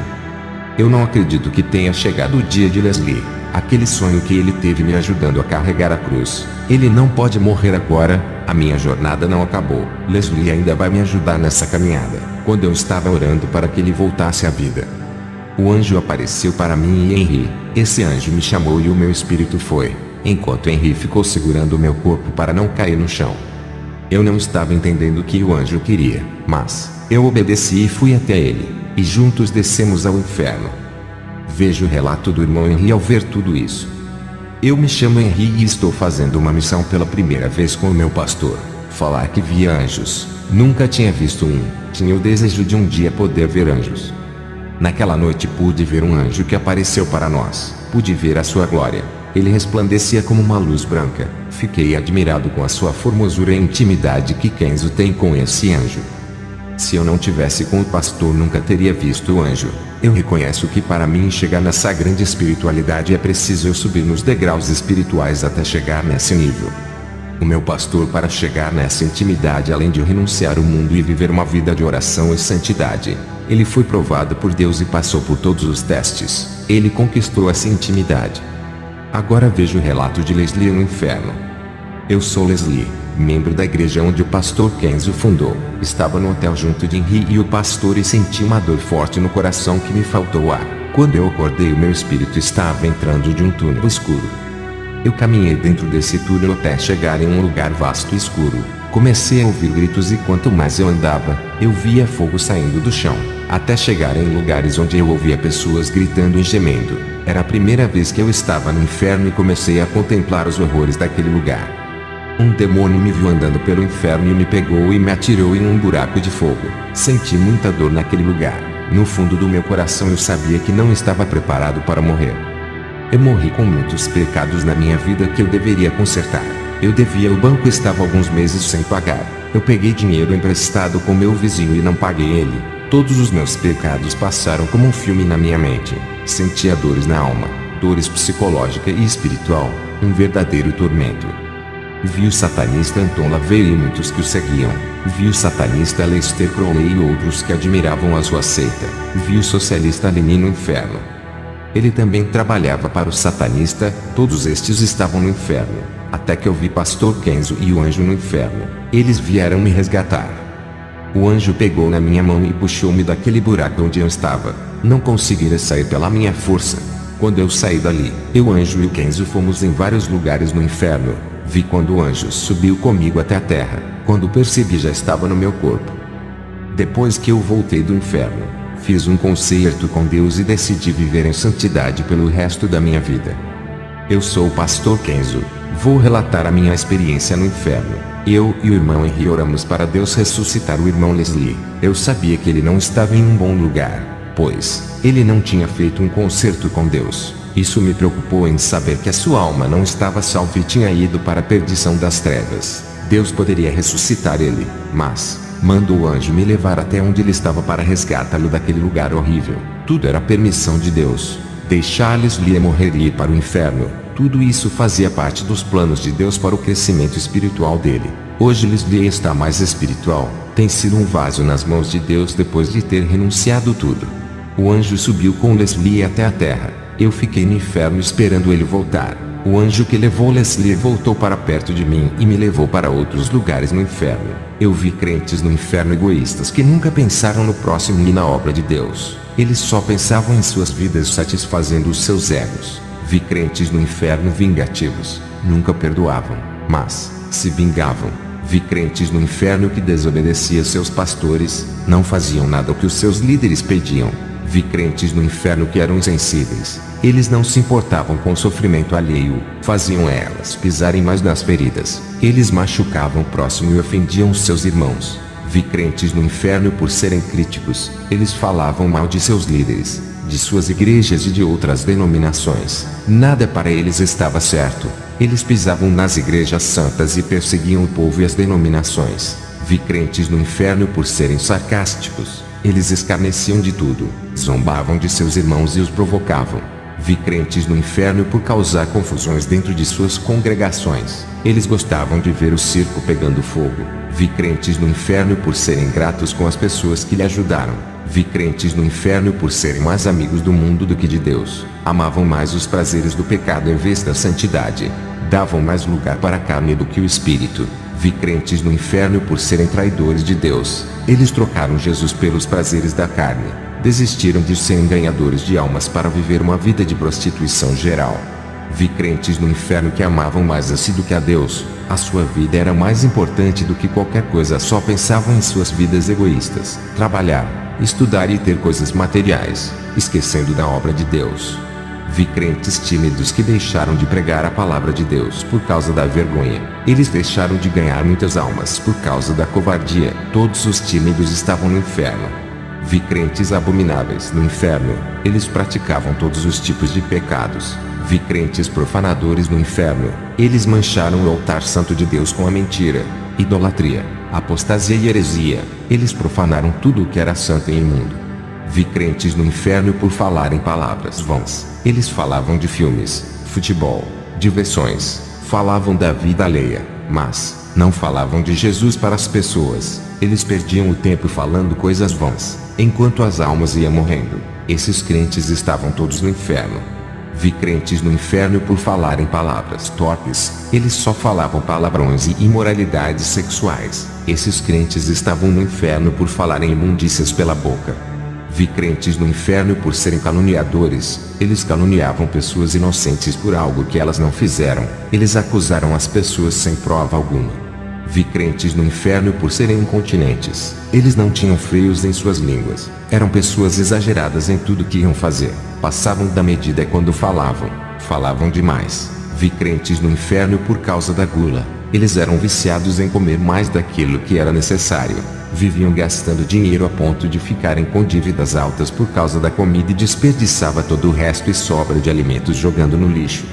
Eu não acredito que tenha chegado o dia de Leslie. Aquele sonho que ele teve me ajudando a carregar a cruz. Ele não pode morrer agora, a minha jornada não acabou. Leslie ainda vai me ajudar nessa caminhada. Quando eu estava orando para que ele voltasse à vida, o anjo apareceu para mim e Henry. Esse anjo me chamou e o meu espírito foi, enquanto Henry ficou segurando o meu corpo para não cair no chão. Eu não estava entendendo o que o anjo queria, mas eu obedeci e fui até ele, e juntos descemos ao inferno. Vejo o relato do irmão Henry ao ver tudo isso. Eu me chamo Henry e estou fazendo uma missão pela primeira vez com o meu pastor. Falar que via anjos. Nunca tinha visto um. Tinha o desejo de um dia poder ver anjos. Naquela noite pude ver um anjo que apareceu para nós. Pude ver a sua glória. Ele resplandecia como uma luz branca. Fiquei admirado com a sua formosura e intimidade que Kenzo tem com esse anjo. Se eu não tivesse com o pastor nunca teria visto o anjo. Eu reconheço que para mim chegar nessa grande espiritualidade é preciso eu subir nos degraus espirituais até chegar nesse nível. O meu pastor, para chegar nessa intimidade, além de renunciar ao mundo e viver uma vida de oração e santidade, ele foi provado por Deus e passou por todos os testes. Ele conquistou essa intimidade. Agora vejo o relato de Leslie no inferno. Eu sou Leslie, membro da igreja onde o pastor Kenzo fundou. Estava no hotel junto de Henry e o pastor e senti uma dor forte no coração que me faltou ar. Quando eu acordei, o meu espírito estava entrando de um túnel escuro. Eu caminhei dentro desse túnel até chegar em um lugar vasto e escuro. Comecei a ouvir gritos e quanto mais eu andava, eu via fogo saindo do chão, até chegar em lugares onde eu ouvia pessoas gritando e gemendo. Era a primeira vez que eu estava no inferno e comecei a contemplar os horrores daquele lugar. Um demônio me viu andando pelo inferno e me pegou e me atirou em um buraco de fogo. Senti muita dor naquele lugar. No fundo do meu coração eu sabia que não estava preparado para morrer. Eu morri com muitos pecados na minha vida que eu deveria consertar. Eu devia ao banco e estava alguns meses sem pagar. Eu peguei dinheiro emprestado com meu vizinho e não paguei ele. Todos os meus pecados passaram como um filme na minha mente. Sentia dores na alma, dores psicológica e espiritual, um verdadeiro tormento. Vi o satanista Anton LaVey e muitos que o seguiam. Vi o satanista Aleister Crowley e outros que admiravam a sua seita. Vi o socialista Lenin no inferno. Ele também trabalhava para o satanista. Todos estes estavam no inferno. Até que eu vi Pastor Kenzo e o anjo no inferno. Eles vieram me resgatar. O anjo pegou na minha mão e puxou-me daquele buraco onde eu estava. Não conseguira sair pela minha força. Quando eu saí dali, o anjo e o Kenzo fomos em vários lugares no inferno. Vi quando o anjo subiu comigo até a terra. Quando percebi, já estava no meu corpo. Depois que eu voltei do inferno, fiz um concerto com Deus e decidi viver em santidade pelo resto da minha vida. Eu sou o Pastor Kenzo. Vou relatar a minha experiência no inferno. Eu e o irmão Henry oramos para Deus ressuscitar o irmão Leslie. Eu sabia que ele não estava em um bom lugar, pois ele não tinha feito um concerto com Deus. Isso me preocupou em saber que a sua alma não estava salva e tinha ido para a perdição das trevas. Deus poderia ressuscitar ele, mas mandou o anjo me levar até onde ele estava para resgatá-lo daquele lugar horrível. Tudo era permissão de Deus. Deixar Leslie morrer e ir para o inferno. Tudo isso fazia parte dos planos de Deus para o crescimento espiritual dele. Hoje Leslie está mais espiritual. Tem sido um vaso nas mãos de Deus depois de ter renunciado tudo. O anjo subiu com Leslie até a terra. Eu fiquei no inferno esperando ele voltar. O anjo que levou Leslie voltou para perto de mim e me levou para outros lugares no inferno. Eu vi crentes no inferno egoístas que nunca pensaram no próximo e na obra de Deus. Eles só pensavam em suas vidas satisfazendo os seus egos. Vi crentes no inferno vingativos. Nunca perdoavam, mas se vingavam. Vi crentes no inferno que desobedeciam seus pastores, não faziam nada o que os seus líderes pediam. Vi crentes no inferno que eram insensíveis. Eles não se importavam com o sofrimento alheio, faziam elas pisarem mais nas feridas. Eles machucavam o próximo e ofendiam os seus irmãos. Vi crentes no inferno por serem críticos. Eles falavam mal de seus líderes, de suas igrejas e de outras denominações. Nada para eles estava certo. Eles pisavam nas igrejas santas e perseguiam o povo e as denominações. Vi crentes no inferno por serem sarcásticos. Eles escarneciam de tudo, zombavam de seus irmãos e os provocavam. Vi crentes no inferno por causar confusões dentro de suas congregações. Eles gostavam de ver o circo pegando fogo. Vi crentes no inferno por serem gratos com as pessoas que lhe ajudaram. Vi crentes no inferno por serem mais amigos do mundo do que de Deus. Amavam mais os prazeres do pecado em vez da santidade. Davam mais lugar para a carne do que o espírito. Vi crentes no inferno por serem traidores de Deus. Eles trocaram Jesus pelos prazeres da carne. Desistiram de serem ganhadores de almas para viver uma vida de prostituição geral. Vi crentes no inferno que amavam mais a si do que a Deus. A sua vida era mais importante do que qualquer coisa, só pensavam em suas vidas egoístas. Trabalhar, estudar e ter coisas materiais, esquecendo da obra de Deus. Vi crentes tímidos que deixaram de pregar a palavra de Deus por causa da vergonha. Eles deixaram de ganhar muitas almas por causa da covardia. Todos os tímidos estavam no inferno. Vi crentes abomináveis no inferno. Eles praticavam todos os tipos de pecados. Vi crentes profanadores no inferno. Eles mancharam o altar santo de Deus com a mentira, idolatria, apostasia e heresia. Eles profanaram tudo o que era santo e imundo. Vi crentes no inferno por falarem palavras vãs. Eles falavam de filmes, futebol, diversões, falavam da vida alheia, mas não falavam de Jesus para as pessoas. Eles perdiam o tempo falando coisas vãs, enquanto as almas iam morrendo. Esses crentes estavam todos no inferno. Vi crentes no inferno por falarem palavras torpes. Eles só falavam palavrões e imoralidades sexuais. Esses crentes estavam no inferno por falarem imundícias pela boca. Vi crentes no inferno por serem caluniadores. Eles caluniavam pessoas inocentes por algo que elas não fizeram. Eles acusaram as pessoas sem prova alguma. Vi crentes no inferno por serem incontinentes. Eles não tinham freios em suas línguas. Eram pessoas exageradas em tudo que iam fazer. Passavam da medida quando falavam. Falavam demais. Vi crentes no inferno por causa da gula. Eles eram viciados em comer mais daquilo que era necessário. Viviam gastando dinheiro a ponto de ficarem com dívidas altas por causa da comida e desperdiçava todo o resto e sobra de alimentos jogando no lixo.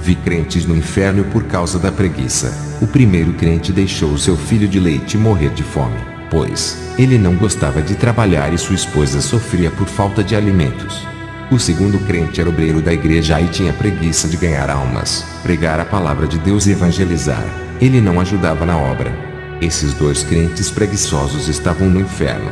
Vi crentes no inferno por causa da preguiça. O primeiro crente deixou o seu filho de leite morrer de fome, pois ele não gostava de trabalhar e sua esposa sofria por falta de alimentos. O segundo crente era obreiro da igreja e tinha preguiça de ganhar almas, pregar a palavra de Deus e evangelizar. Ele não ajudava na obra. Esses dois crentes preguiçosos estavam no inferno.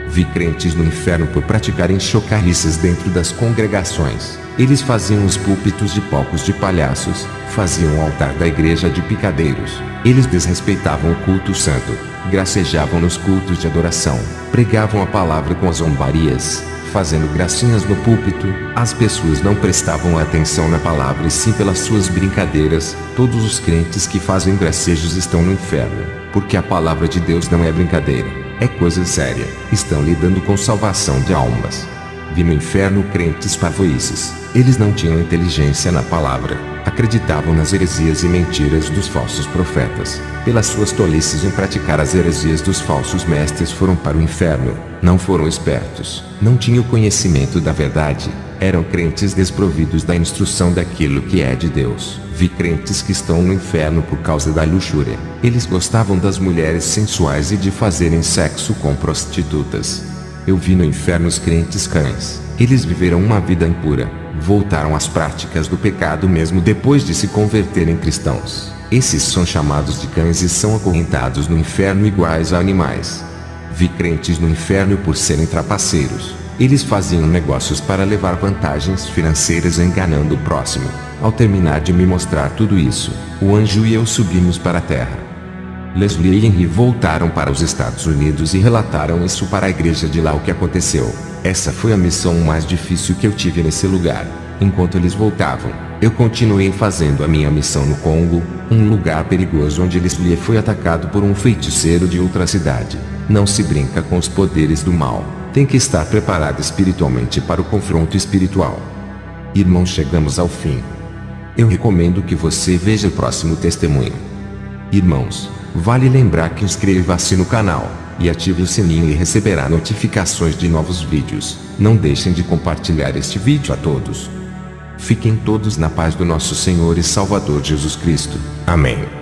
Vi crentes no inferno por praticarem chocarrices dentro das congregações. Eles faziam os púlpitos de palcos de palhaços, faziam o altar da igreja de picadeiros. Eles desrespeitavam o culto santo, gracejavam nos cultos de adoração, pregavam a palavra com zombarias, fazendo gracinhas no púlpito. As pessoas não prestavam atenção na palavra e sim pelas suas brincadeiras. Todos os crentes que fazem gracejos estão no inferno, porque a palavra de Deus não é brincadeira, é coisa séria. Estão lidando com salvação de almas. Vi no inferno crentes parvoíces. Eles não tinham inteligência na palavra, acreditavam nas heresias e mentiras dos falsos profetas. Pelas suas tolices em praticar as heresias dos falsos mestres foram para o inferno. Não foram espertos, não tinham conhecimento da verdade, eram crentes desprovidos da instrução daquilo que é de Deus. Vi crentes que estão no inferno por causa da luxúria. Eles gostavam das mulheres sensuais e de fazerem sexo com prostitutas. Eu vi no inferno os crentes cães. Eles viveram uma vida impura, voltaram às práticas do pecado mesmo depois de se converterem cristãos. Esses são chamados de cães e são acorrentados no inferno iguais a animais. Vi crentes no inferno por serem trapaceiros. Eles faziam negócios para levar vantagens financeiras enganando o próximo. Ao terminar de me mostrar tudo isso, o anjo e eu subimos para a terra. Leslie e Henry voltaram para os Estados Unidos e relataram isso para a igreja de lá o que aconteceu. Essa foi a missão mais difícil que eu tive nesse lugar. Enquanto eles voltavam, eu continuei fazendo a minha missão no Congo, um lugar perigoso onde Leslie foi atacado por um feiticeiro de outra cidade. Não se brinca com os poderes do mal. Tem que estar preparado espiritualmente para o confronto espiritual. Irmãos, chegamos ao fim. Eu recomendo que você veja o próximo testemunho. Irmãos, vale lembrar que inscreva-se no canal e ative o sininho e receberá notificações de novos vídeos. Não deixem de compartilhar este vídeo a todos. Fiquem todos na paz do nosso Senhor e Salvador Jesus Cristo. Amém.